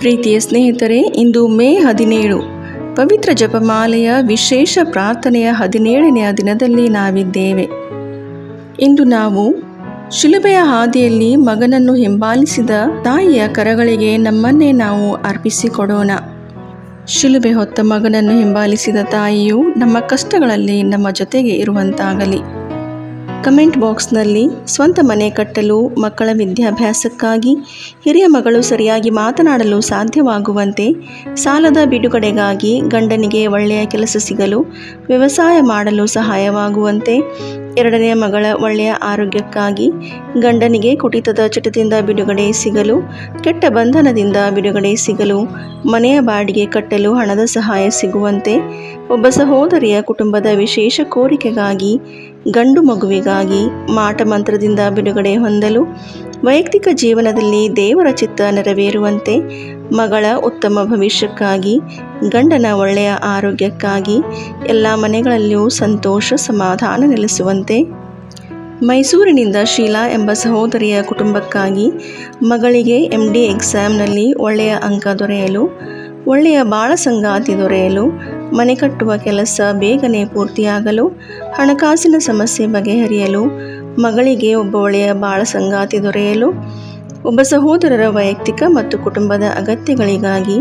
ಪ್ರೀತಿಯ ಸ್ನೇಹಿತರೆ, ಇಂದು ಮೇ 17 ಪವಿತ್ರ ಜಪಮಾಲೆಯ ವಿಶೇಷ ಪ್ರಾರ್ಥನೆಯ 17ನೆಯ ದಿನದಲ್ಲಿ ನಾವಿದ್ದೇವೆ. ಇಂದು ನಾವು ಶಿಲುಬೆಯ ಹಾದಿಯಲ್ಲಿ ಮಗನನ್ನು ಹಿಂಬಾಲಿಸಿದ ತಾಯಿಯ ಕರಗಳಿಗೆ ನಮ್ಮನ್ನೇ ನಾವು ಅರ್ಪಿಸಿಕೊಡೋಣ. ಶಿಲುಬೆ ಹೊತ್ತ ಮಗನನ್ನು ಹಿಂಬಾಲಿಸಿದ ತಾಯಿಯು ನಮ್ಮ ಕಷ್ಟಗಳಲ್ಲಿ ನಮ್ಮ ಜೊತೆಗೆ ಇರುವಂತಾಗಲಿ. ಕಮೆಂಟ್ ಬಾಕ್ಸ್ನಲ್ಲಿ ಸ್ವಂತ ಮನೆ ಕಟ್ಟಲು, ಮಕ್ಕಳ ವಿದ್ಯಾಭ್ಯಾಸಕ್ಕಾಗಿ, ಹಿರಿಯ ಮಗಳು ಸರಿಯಾಗಿ ಮಾತನಾಡಲು ಸಾಧ್ಯವಾಗುವಂತೆ, ಸಾಲದ ಬಿಡುಗಡೆಗಾಗಿ, ಗಂಡನಿಗೆ ಒಳ್ಳೆಯ ಕೆಲಸ ಸಿಗಲು, ವ್ಯವಸಾಯ ಮಾಡಲು ಸಹಾಯವಾಗುವಂತೆ, ಎರಡನೆಯ ಮಗಳ ಒಳ್ಳೆಯ ಆರೋಗ್ಯಕ್ಕಾಗಿ, ಗಂಡನಿಗೆ ಕುಡಿತದ ಚಟದಿಂದ ಬಿಡುಗಡೆ ಸಿಗಲು, ಕೆಟ್ಟ ಬಂಧನದಿಂದ ಬಿಡುಗಡೆ ಸಿಗಲು, ಮನೆಯ ಬಾಡಿಗೆ ಕಟ್ಟಲು ಹಣದ ಸಹಾಯ ಸಿಗುವಂತೆ, ಒಬ್ಬ ಸಹೋದರಿಯ ಕುಟುಂಬದ ವಿಶೇಷ ಕೋರಿಕೆಗಾಗಿ, ಗಂಡು ಮಗುವಿಗಾಗಿ, ಮಾಟ ಮಂತ್ರದಿಂದ ಬಿಡುಗಡೆ ಹೊಂದಲು, ವೈಯಕ್ತಿಕ ಜೀವನದಲ್ಲಿ ದೇವರ ಚಿತ್ತ ನೆರವೇರುವಂತೆ, ಮಗಳ ಉತ್ತಮ ಭವಿಷ್ಯಕ್ಕಾಗಿ, ಗಂಡನ ಒಳ್ಳೆಯ ಆರೋಗ್ಯಕ್ಕಾಗಿ, ಎಲ್ಲ ಮನೆಗಳಲ್ಲಿಯೂ ಸಂತೋಷ ಸಮಾಧಾನ ನೆಲೆಸುವಂತೆ, ಮೈಸೂರಿನಿಂದ ಶೀಲಾ ಎಂಬ ಸಹೋದರಿಯ ಕುಟುಂಬಕ್ಕಾಗಿ, ಮಗಳಿಗೆ MD ಎಕ್ಸಾಮ್ನಲ್ಲಿ ಒಳ್ಳೆಯ ಅಂಕ ದೊರೆಯಲು, ಒಳ್ಳೆಯ ಬಾಳ ಸಂಗಾತಿ ದೊರೆಯಲು, ಮನೆ ಕಟ್ಟುವ ಕೆಲಸ ಬೇಗನೆ ಪೂರ್ತಿಯಾಗಲು, ಹಣಕಾಸಿನ ಸಮಸ್ಯೆ ಬಗೆಹರಿಯಲು, ಮಗಳಿಗೆ ಒಬ್ಬ ಒಳ್ಳೆಯ ಬಾಳ ಸಂಗಾತಿ ದೊರೆಯಲು, ಒಬ್ಬ ಸಹೋದರರ ವೈಯಕ್ತಿಕ ಮತ್ತು ಕುಟುಂಬದ ಅಗತ್ಯಗಳಿಗಾಗಿ,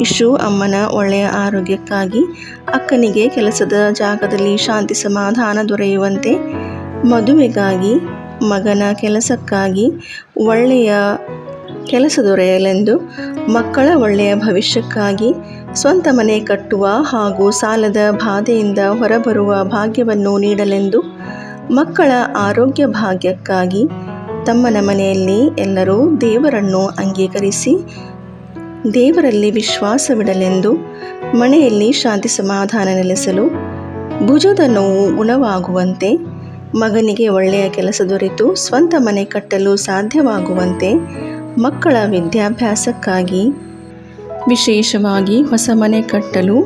ಇಶು ಅಮ್ಮನ ಒಳ್ಳೆಯ ಆರೋಗ್ಯಕ್ಕಾಗಿ, ಅಕ್ಕನಿಗೆ ಕೆಲಸದ ಜಾಗದಲ್ಲಿ ಶಾಂತಿ ಸಮಾಧಾನ ದೊರೆಯುವಂತೆ, ಮದುವೆಗಾಗಿ, ಮಗನ ಕೆಲಸಕ್ಕಾಗಿ ಒಳ್ಳೆಯ ಕೆಲಸ ದೊರೆಯಲೆಂದು, ಮಕ್ಕಳ ಒಳ್ಳೆಯ ಭವಿಷ್ಯಕ್ಕಾಗಿ, ಸ್ವಂತ ಮನೆ ಕಟ್ಟುವ ಹಾಗೂ ಸಾಲದ ಬಾಧೆಯಿಂದ ಹೊರಬರುವ ಭಾಗ್ಯವನ್ನು ನೀಡಲೆಂದು, ಮಕ್ಕಳ ಆರೋಗ್ಯ ಭಾಗ್ಯಕ್ಕಾಗಿ, ತಮ್ಮನ ಮನೆಯಲ್ಲಿ ಎಲ್ಲರೂ ದೇವರನ್ನು ಅಂಗೀಕರಿಸಿ ದೇವರಲ್ಲಿ ವಿಶ್ವಾಸವಿಡಲೆಂದು, ಮನೆಯಲ್ಲಿ ಶಾಂತಿ ಸಮಾಧಾನ ನೆಲೆಸಲು, ಭುಜದ ನೋವು ಗುಣವಾಗುವಂತೆ, ಮಗನಿಗೆ ಒಳ್ಳೆಯ ಕೆಲಸ ದೊರೆತು ಸ್ವಂತ ಮನೆ ಕಟ್ಟಲು ಸಾಧ್ಯವಾಗುವಂತೆ, ಮಕ್ಕಳ ವಿದ್ಯಾಭ್ಯಾಸಕ್ಕಾಗಿ, ವಿಶೇಷವಾಗಿ ಹೊಸ ಮನೆ ಕಟ್ಟಲು,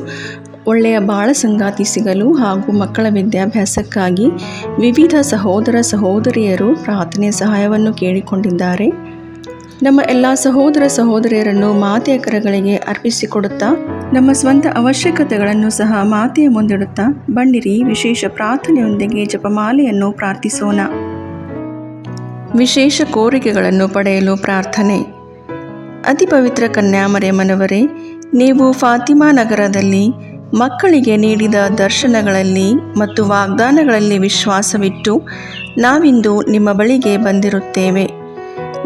ಒಳ್ಳೆಯ ಬಾಳ ಸಂಗಾತಿ ಸಿಗಲು ಹಾಗೂ ಮಕ್ಕಳ ವಿದ್ಯಾಭ್ಯಾಸಕ್ಕಾಗಿ ವಿವಿಧ ಸಹೋದರ ಸಹೋದರಿಯರು ಪ್ರಾರ್ಥನೆ ಸಹಾಯವನ್ನು ಕೇಳಿಕೊಂಡಿದ್ದಾರೆ. ನಮ್ಮ ಎಲ್ಲ ಸಹೋದರ ಸಹೋದರಿಯರನ್ನು ಮಾತೆಯ ಕರಗಳಿಗೆ ಅರ್ಪಿಸಿಕೊಡುತ್ತಾ, ನಮ್ಮ ಸ್ವಂತ ಅವಶ್ಯಕತೆಗಳನ್ನು ಸಹ ಮಾತೆಯ ಮುಂದಿಡುತ್ತಾ ಬನ್ನಿರಿ ವಿಶೇಷ ಪ್ರಾರ್ಥನೆಯೊಂದಿಗೆ ಜಪಮಾಲೆಯನ್ನು ಪ್ರಾರ್ಥಿಸೋಣ. ವಿಶೇಷ ಕೋರಿಕೆಗಳನ್ನು ಪಡೆಯಲು ಪ್ರಾರ್ಥನೆ. ಅತಿ ಪವಿತ್ರ ಕನ್ಯಾಮರಿಯಮ್ಮನವರೇ, ನೀವು ಫಾತಿಮಾ ನಗರದಲ್ಲಿ ಮಕ್ಕಳಿಗೆ ನೀಡಿದ ದರ್ಶನಗಳಲ್ಲಿ ಮತ್ತು ವಾಗ್ದಾನಗಳಲ್ಲಿ ವಿಶ್ವಾಸವಿಟ್ಟು ನಾವಿಂದು ನಿಮ್ಮ ಬಳಿಗೆ ಬಂದಿರುತ್ತೇವೆ.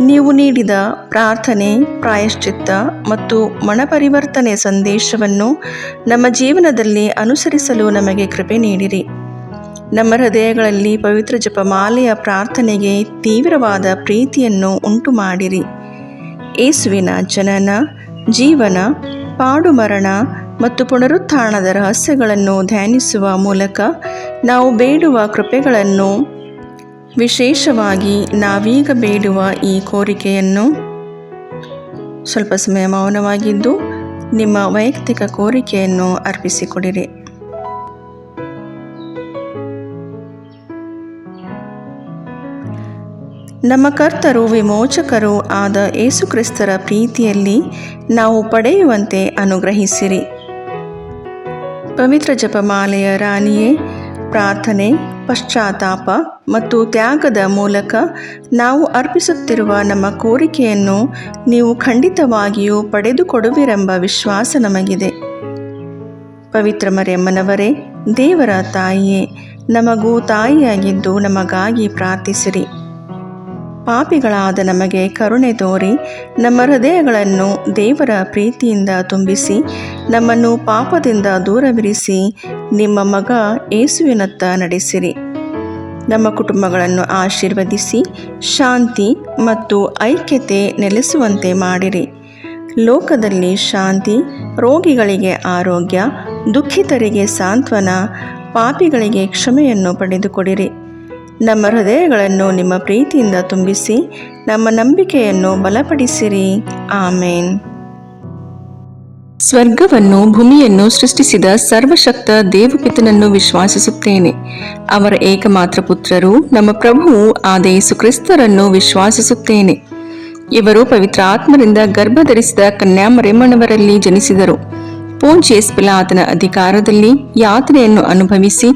ನೀವು ನೀಡಿದ ಪ್ರಾರ್ಥನೆ, ಪ್ರಾಯಶ್ಚಿತ್ತ ಮತ್ತು ಮನಪರಿವರ್ತನೆ ಸಂದೇಶವನ್ನು ನಮ್ಮ ಜೀವನದಲ್ಲಿ ಅನುಸರಿಸಲು ನಮಗೆ ಕೃಪೆ ನೀಡಿರಿ. ನಮ್ಮ ಹೃದಯಗಳಲ್ಲಿ ಪವಿತ್ರ ಜಪಮಾಲೆಯ ಪ್ರಾರ್ಥನೆಗೆ ತೀವ್ರವಾದ ಪ್ರೀತಿಯನ್ನು ಉಂಟು ಮಾಡಿರಿ. ಯೇಸುವಿನ ಜನನ, ಜೀವನ, ಪಾಡು ಮರಣ ಮತ್ತು ಪುನರುತ್ಥಾನದ ರಹಸ್ಯಗಳನ್ನು ಧ್ಯಾನಿಸುವ ಮೂಲಕ ನಾವು ಬೇಡುವ ಕೃಪೆಗಳನ್ನು, ವಿಶೇಷವಾಗಿ ನಾವೀಗ ಬೇಡುವ ಈ ಕೋರಿಕೆಯನ್ನು, ಸ್ವಲ್ಪ ಸಮಯ ಮೌನವಾಗಿದ್ದು ನಿಮ್ಮ ವೈಯಕ್ತಿಕ ಕೋರಿಕೆಯನ್ನು ಅರ್ಪಿಸಿಕೊಡಿರಿ. ನಮ್ಮ ಕರ್ತರು ವಿಮೋಚಕರೂ ಆದ ಯೇಸುಕ್ರಿಸ್ತರ ಪ್ರೀತಿಯಲ್ಲಿ ನಾವು ಪಡೆಯುವಂತೆ ಅನುಗ್ರಹಿಸಿರಿ. ಪವಿತ್ರ ಜಪಮಾಲೆಯ ರಾಣಿಯೇ, ಪ್ರಾರ್ಥನೆ, ಪಶ್ಚಾತ್ತಾಪ ಮತ್ತು ತ್ಯಾಗದ ಮೂಲಕ ನಾವು ಅರ್ಪಿಸುತ್ತಿರುವ ನಮ್ಮ ಕೋರಿಕೆಯನ್ನು ನೀವು ಖಂಡಿತವಾಗಿಯೂ ಪಡೆದುಕೊಡುವಿರೆಂಬ ವಿಶ್ವಾಸ ನಮಗಿದೆ. ಪವಿತ್ರ ಮರಿಯಮ್ಮನವರೇ, ದೇವರ ತಾಯಿಯೇ, ನಮಗೂ ತಾಯಿಯಾಗಿದ್ದು ನಮಗಾಗಿ ಪ್ರಾರ್ಥಿಸಿರಿ. ಪಾಪಿಗಳಾದ ನಮಗೆ ಕರುಣೆ ತೋರಿ ನಮ್ಮ ಹೃದಯಗಳನ್ನು ದೇವರ ಪ್ರೀತಿಯಿಂದ ತುಂಬಿಸಿ ನಮ್ಮನ್ನು ಪಾಪದಿಂದ ದೂರವಿರಿಸಿ ನಿಮ್ಮ ಮಗ ಯೇಸುವಿನತ್ತ ನಡೆಸಿರಿ. ನಮ್ಮ ಕುಟುಂಬಗಳನ್ನು ಆಶೀರ್ವದಿಸಿ ಶಾಂತಿ ಮತ್ತು ಐಕ್ಯತೆ ನೆಲೆಸುವಂತೆ ಮಾಡಿರಿ. ಲೋಕದಲ್ಲಿ ಶಾಂತಿ, ರೋಗಿಗಳಿಗೆ ಆರೋಗ್ಯ, ದುಃಖಿತರಿಗೆ ಸಾಂತ್ವನ, ಪಾಪಿಗಳಿಗೆ ಕ್ಷಮೆಯನ್ನು ಪಡೆದುಕೊಡಿರಿ. ನಮ್ಮ ಹೃದಯಗಳನ್ನು ನಿಮ್ಮ ಪ್ರೀತಿಯಿಂದ ತುಂಬಿಸಿ ನಮ್ಮ ನಂಬಿಕೆಯನ್ನು ಬಲಪಡಿಸಿರಿ. ಆಮೇನ್. ಸ್ವರ್ಗವನ್ನು ಭೂಮಿಯನ್ನು ಸೃಷ್ಟಿಸಿದ ಸರ್ವಶಕ್ತ ದೇವಪಿತನನ್ನು ವಿಶ್ವಾಸಿಸುತ್ತೇನೆ. ಅವರ ಏಕಮಾತ್ರ ಪುತ್ರರು ನಮ್ಮ ಪ್ರಭುವು ಆದ ಯೇಸು ಕ್ರಿಸ್ತರನ್ನು ವಿಶ್ವಾಸಿಸುತ್ತೇನೆ. ಇವರು ಪವಿತ್ರ ಆತ್ಮರಿಂದ ಗರ್ಭಧರಿಸಿದ ಕನ್ಯಾಮರಿಯಮ್ಮನವರಲ್ಲಿ ಜನಿಸಿದರು. ಪೋಂಚಿಯಸ್ ಪಿಲಾತನ ಅಧಿಕಾರದಲ್ಲಿ ಯಾತನೆಯನ್ನು ಅನುಭವಿಸಿ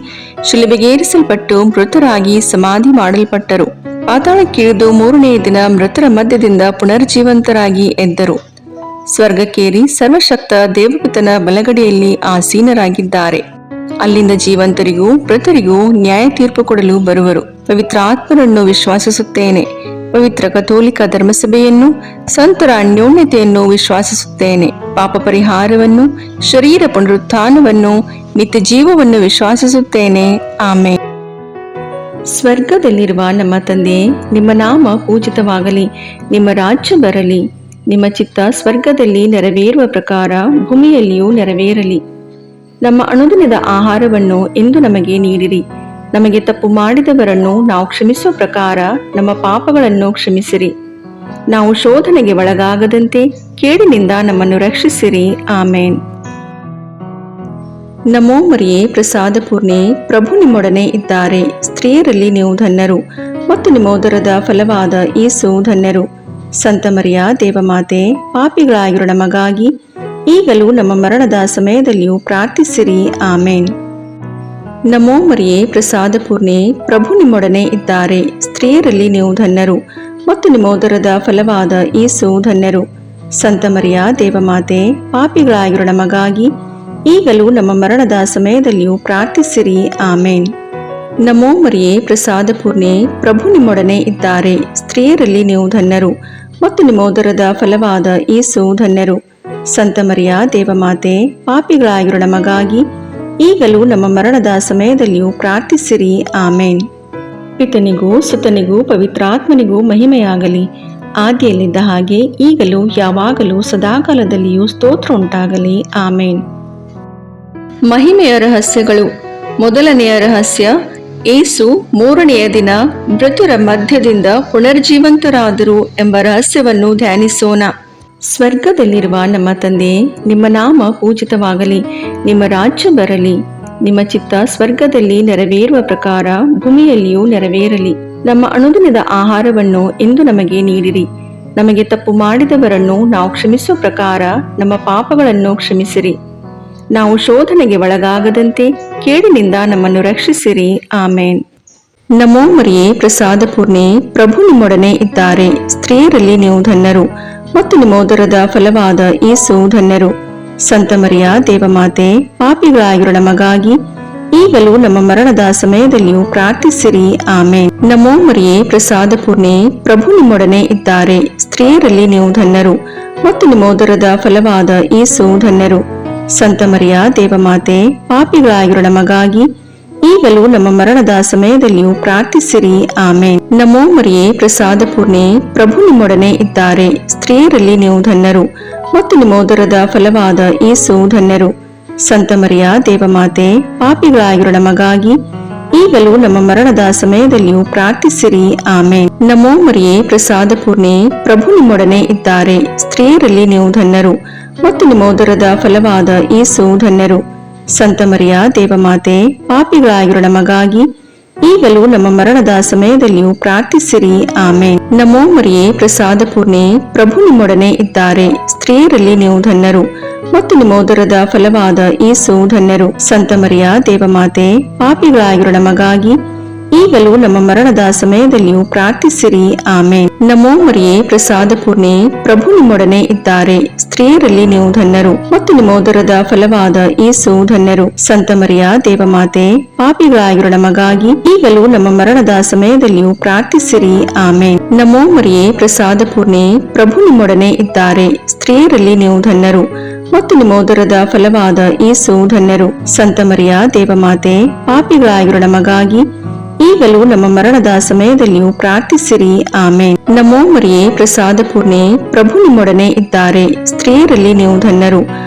ಶಿಲುಬೆಗೇರಿಸಲ್ಪಟ್ಟು ಮೃತರಾಗಿ ಸಮಾಧಿ ಮಾಡಲ್ಪಟ್ಟರು. ಪಾತಾಳಕ್ಕಿಳಿದು ಮೂರನೆಯ ದಿನ ಮೃತರ ಮಧ್ಯದಿಂದ ಪುನರ್ಜೀವಂತರಾಗಿ ಎದ್ದರು. ಸ್ವರ್ಗಕ್ಕೇರಿ ಸರ್ವಶಕ್ತ ದೇವಪಿತನ ಬಲಗಡೆಯಲ್ಲಿ ಆಸೀನರಾಗಿದ್ದಾರೆ. ಅಲ್ಲಿಂದ ಜೀವಂತರಿಗೂ ಮೃತರಿಗೂ ನ್ಯಾಯ ತೀರ್ಪು ಕೊಡಲು ಬರುವರು. ಪವಿತ್ರ ಆತ್ಮರನ್ನು ವಿಶ್ವಾಸಿಸುತ್ತೇನೆ. ಪವಿತ್ರ ಕಥೋಲಿಕ ಧರ್ಮಸಭೆಯನ್ನು, ಸಂತರ ಅನ್ಯೋನ್ಯತೆಯನ್ನು ವಿಶ್ವಾಸಿಸುತ್ತೇನೆ. ಪಾಪ ಪರಿಹಾರವನ್ನು, ಶರೀರ ಪುನರುತ್ಥಾನವನ್ನು, ನಿತ್ಯ ಜೀವವನ್ನು ವಿಶ್ವಾಸಿಸುತ್ತೇನೆ. ಆಮೇನ್. ಸ್ವರ್ಗದಲ್ಲಿರುವ ನಮ್ಮ ತಂದೆಯೇ, ನಿಮ್ಮ ನಾಮ ಪೂಜಿತವಾಗಲಿ, ನಿಮ್ಮ ರಾಜ್ಯ ಬರಲಿ, ನಿಮ್ಮ ಚಿತ್ತ ಸ್ವರ್ಗದಲ್ಲಿ ನೆರವೇರುವ ಪ್ರಕಾರ ಭೂಮಿಯಲ್ಲಿಯೂ ನೆರವೇರಲಿ. ನಮ್ಮ ಅನುದಿನದ ಆಹಾರವನ್ನು ಇಂದು ನಮಗೆ ನೀಡಿರಿ. ನಮಗೆ ತಪ್ಪು ಮಾಡಿದವರನ್ನು ನಾವು ಕ್ಷಮಿಸುವ ಪ್ರಕಾರ ನಮ್ಮ ಪಾಪಗಳನ್ನು ಕ್ಷಮಿಸಿರಿ. ನಾವು ಶೋಧನೆಗೆ ಒಳಗಾಗದಂತೆ ಕೇಡಿನಿಂದ ನಮ್ಮನ್ನು ರಕ್ಷಿಸಿರಿ. ಆಮೇನ್. ನಮೋ ಮರಿಯೇ, ಪ್ರಸಾದ ಪೂರ್ಣೆ, ಪ್ರಭು ನಿಮ್ಮೊಡನೆ ಇದ್ದಾರೆ. ಸ್ತ್ರೀಯರಲ್ಲಿ ನೀವು ಧನ್ಯರು ಮತ್ತು ನಿಮ್ಮ ಉದರದ ಫಲವಾದ ಯೇಸು ಧನ್ಯರು. ಸಂತ ಮರಿಯ ದೇವಮಾತೆ, ಪಾಪಿಗಳಾಗಿರೋ ನಮಗಾಗಿ ಈಗಲೂ ನಮ್ಮ ಮರಣದ ಸಮಯದಲ್ಲಿಯೂ ಪ್ರಾರ್ಥಿಸಿರಿ. ಆಮೇನ್. ನಮೋ ಮರಿಯೇ, ಪ್ರಸಾದ ಪೂರ್ಣೆ, ಪ್ರಭು ನಿಮ್ಮೊಡನೆ ಇದ್ದಾರೆ. ಸ್ತ್ರೀಯರಲ್ಲಿ ನೀವು ಧನ್ಯರು ಮತ್ತು ನಿಮ್ಮ ಉದರದ ಫಲವಾದ ಯೇಸು ಧನ್ಯರು. ಸಂತ ಮರಿಯ ದೇವಮಾತೆ, ಪಾಪಿಗಳಾಗಿರೋ ನಮಗಾಗಿ ಈಗಲೂ ನಮ್ಮ ಮರಣದ ಸಮಯದಲ್ಲಿಯೂ ಪ್ರಾರ್ಥಿಸಿರಿ. ಆಮೇನ್. ನಮೋ ಮರಿಯೇ, ಪ್ರಸಾದ ಪೂರ್ಣೆ, ಪ್ರಭು ನಿಮ್ಮೊಡನೆ ಇದ್ದಾರೆ. ಸ್ತ್ರೀಯರಲ್ಲಿ ನೀವು ಧನ್ಯರು ಮತ್ತು ನಿಮ್ಮ ಉದರದ ಫಲವಾದ ಯೇಸು ಧನ್ಯರು. ಸಂತ ಮರಿಯ ದೇವಮಾತೆ, ಪಾಪಿಗಳಾಗಿರೋ ನಮಗಾಗಿ ಈಗಲೂ ನಮ್ಮ ಮರಣದ ಸಮಯದಲ್ಲಿಯೂ ಪ್ರಾರ್ಥಿಸಿರಿ. ಆಮೇನ್. ಪಿತನಿಗೂ ಸುತನಿಗೂ ಪವಿತ್ರಾತ್ಮನಿಗೂ ಮಹಿಮೆಯಾಗಲಿ, ಆದಿಯಲ್ಲಿದ್ದ ಹಾಗೆ ಈಗಲೂ ಯಾವಾಗಲೂ ಸದಾಕಾಲದಲ್ಲಿಯೂ ಸ್ತೋತ್ರ ಉಂಟಾಗಲಿ. ಆಮೇನ್. ಮಹಿಮೆಯ ರಹಸ್ಯಗಳು. ಮೊದಲನೆಯ ರಹಸ್ಯ, ಯೇಸು ಮೂರನೆಯ ದಿನ ಮೃತರ ಮಧ್ಯದಿಂದ ಪುನರ್ಜೀವಂತರಾದರು ಎಂಬ ರಹಸ್ಯವನ್ನು ಧ್ಯಾನಿಸೋಣ. ಸ್ವರ್ಗದಲ್ಲಿರುವ ನಮ್ಮ ತಂದೆಯೇ, ನಿಮ್ಮ ನಾಮ ಪೂಜಿತವಾಗಲಿ, ನಿಮ್ಮ ರಾಜ್ಯ ಬರಲಿ, ನಿಮ್ಮ ಚಿತ್ತ ಸ್ವರ್ಗದಲ್ಲಿ ನೆರವೇರುವ ಪ್ರಕಾರ ಭೂಮಿಯಲ್ಲಿಯೂ ನೆರವೇರಲಿ. ನಮ್ಮ ಅನುದಿನದ ಆಹಾರವನ್ನು ಇಂದು ನಮಗೆ ನೀಡಿರಿ. ನಮಗೆ ತಪ್ಪು ಮಾಡಿದವರನ್ನು ನಾವು ಕ್ಷಮಿಸುವ ಪ್ರಕಾರ ನಮ್ಮ ಪಾಪಗಳನ್ನು ಕ್ಷಮಿಸಿರಿ. ನಾವು ಶೋಧನೆಗೆ ಒಳಗಾಗದಂತೆ ಕೇಡಿನಿಂದ ನಮ್ಮನ್ನು ರಕ್ಷಿಸಿರಿ. ಆಮೇನ್. ನಮೋ ಮರಿಯೇ, ಪ್ರಸಾದ ಪೂರ್ಣೆ, ಪ್ರಭು ನಿಮ್ಮೊಡನೆ ಇದ್ದಾರೆ. ಸ್ತ್ರೀಯರಲ್ಲಿ ನೀವು ಧನ್ಯರು ಮತ್ತು ನಿಮ್ಮ ಉದರದ ಫಲವಾದ ಯೇಸು ಧನ್ಯರು. ಸಂತ ಮರಿಯ ದೇವಮಾತೆ, ಪಾಪಿಗಳಾಗಿರೋ ನಮಗಾಗಿ ಈಗಲೂ ನಮ್ಮ ಮರಣದ ಸಮಯದಲ್ಲಿಯೂ ಪ್ರಾರ್ಥಿಸಿರಿ. ಆಮೇನ್. ನಮೋ ಮರಿಯೇ, ಪ್ರಸಾದ ಪೂರ್ಣೆ, ಪ್ರಭು ನಿಮ್ಮೊಡನೆ ಇದ್ದಾರೆ. ಸ್ತ್ರೀಯರಲ್ಲಿ ನೀವು ಧನ್ಯರು ಮತ್ತು ನಿಮ್ಮ ಉದರದ ಫಲವಾದ ಯೇಸು ಧನ್ಯರು. ಸಂತ ಮರಿಯ ದೇವಮಾತೆ, ಪಾಪಿಗಳಾಗಿರೋ ನಮಗಾಗಿ ಈಗಲೂ ನಮ್ಮ ಮರಣದ ಸಮಯದಲ್ಲಿಯೂ ಪ್ರಾರ್ಥಿಸಿರಿ. ಆಮೇನ್. ನಮೋ ಮರಿಯೇ, ಪ್ರಸಾದ ಪೂರ್ಣೆ, ಪ್ರಭು ನಿಮ್ಮೊಡನೆ ಇದ್ದಾರೆ. ಸ್ತ್ರೀಯರಲ್ಲಿ ನೀವು ಧನ್ಯರು ಮತ್ತು ನಿಮ್ಮ ಉದರದ ಫಲವಾದ ಯೇಸು ಧನ್ಯರು. ಸಂತ ಮರಿಯ ದೇವಮಾತೆ, ಪಾಪಿಗಳಾಗಿರೋ ನಮಗಾಗಿ ಈಗಲೂ ನಮ್ಮ ಮರಣದ ಸಮಯದಲ್ಲಿಯೂ ಪ್ರಾರ್ಥಿಸಿರಿ. ಆಮೇನ್. ನಮೋ ಮರಿಯೇ, ಪ್ರಸಾದ ಪೂರ್ಣೆ, ಪ್ರಭು ನಿಮ್ಮೊಡನೆ ಇದ್ದಾರೆ. ಸ್ತ್ರೀಯರಲ್ಲಿ ನೀವು ಧನ್ಯರು ಮತ್ತು ನಿಮ್ಮ ಉದರದ ಫಲವಾದ ಯೇಸು ಧನ್ಯರು. ಸಂತ ಮರಿಯ ದೇವಮಾತೆ, ಪಾಪಿಗಳಾಗಿರೋ ನಮಗಾಗಿ ಈಗಲೂ ನಮ್ಮ ಮರಣದ ಸಮಯದಲ್ಲಿಯೂ ಪ್ರಾರ್ಥಿಸಿರಿ. ಆಮೇನ್. ನಮೋ ಮರಿಯೇ, ಪ್ರಸಾದ ಪೂರ್ಣೆ, ಪ್ರಭು ನಿಮ್ಮೊಡನೆ ಇದ್ದಾರೆ. ಸ್ತ್ರೀಯರಲ್ಲಿ ನೀವು ಧನ್ಯರು ಮತ್ತು ನಿಮ್ಮ ಉದರದ ಫಲವಾದ ಯೇಸು ಧನ್ಯರು. ಸಂತ ಮರಿಯ ದೇವಮಾತೆ, ಪಾಪಿಗಳಾಗಿರೋ ನಮಗಾಗಿ ಈಗಲೂ ನಮ್ಮ ಮರಣದ ಸಮಯದಲ್ಲಿಯೂ ಪ್ರಾರ್ಥಿಸಿರಿ. ಆಮೇನ್. ನಮೋ ಮರಿಯೇ, ಪ್ರಸಾದ ಪೂರ್ಣೆ, ಪ್ರಭು ನಿಮ್ಮೊಡನೆ ಇದ್ದಾರೆ. ಸ್ತ್ರೀಯರಲ್ಲಿ ನೀವು ಧನ್ಯರು ಮತ್ತು ನಿಮ್ಮ ಉದರದ ಫಲವಾದ ಯೇಸು ಧನ್ಯರು. ಸಂತ ಮರಿಯ ದೇವಮಾತೆ, ಪಾಪಿಗಳಾಗಿರೋ ನಮಗಾಗಿ ಈಗಲೂ ನಮ್ಮ ಮರಣದ ಸಮಯದಲ್ಲಿಯೂ ಪ್ರಾರ್ಥಿಸಿರಿ. ಆಮೇನ್. ನಮೋ ಮರಿಯೇ, ಪ್ರಸಾದ ಪೂರ್ಣೆ, ಪ್ರಭು ನಿಮ್ಮೊಡನೆ ಇದ್ದಾರೆ. ಸ್ತ್ರೀಯರಲ್ಲಿ ನೀವು ಧನ್ಯರು ಮತ್ತು ನಿಮ್ಮ ಉದರದ ಫಲವಾದ ಯೇಸು ಧನ್ಯರು. ಸಂತ ಮರಿಯ ದೇವಮಾತೆ, ಪಾಪಿಗಳಾಗಿರೋ ನಮಗಾಗಿ ಈಗಲೂ ನಮ್ಮ ಮರಣದ ಸಮಯದಲ್ಲಿಯೂ ಪ್ರಾರ್ಥಿಸಿರಿ. ಆಮೇನ್. ನಮೋ ಮರಿಯೇ, ಪ್ರಸಾದ ಪೂರ್ಣೆ, ಪ್ರಭು ನಿಮ್ಮೊಡನೆ ಇದ್ದಾರೆ. ಸ್ತ್ರೀಯರಲ್ಲಿ ನೀವು ಧನ್ಯರು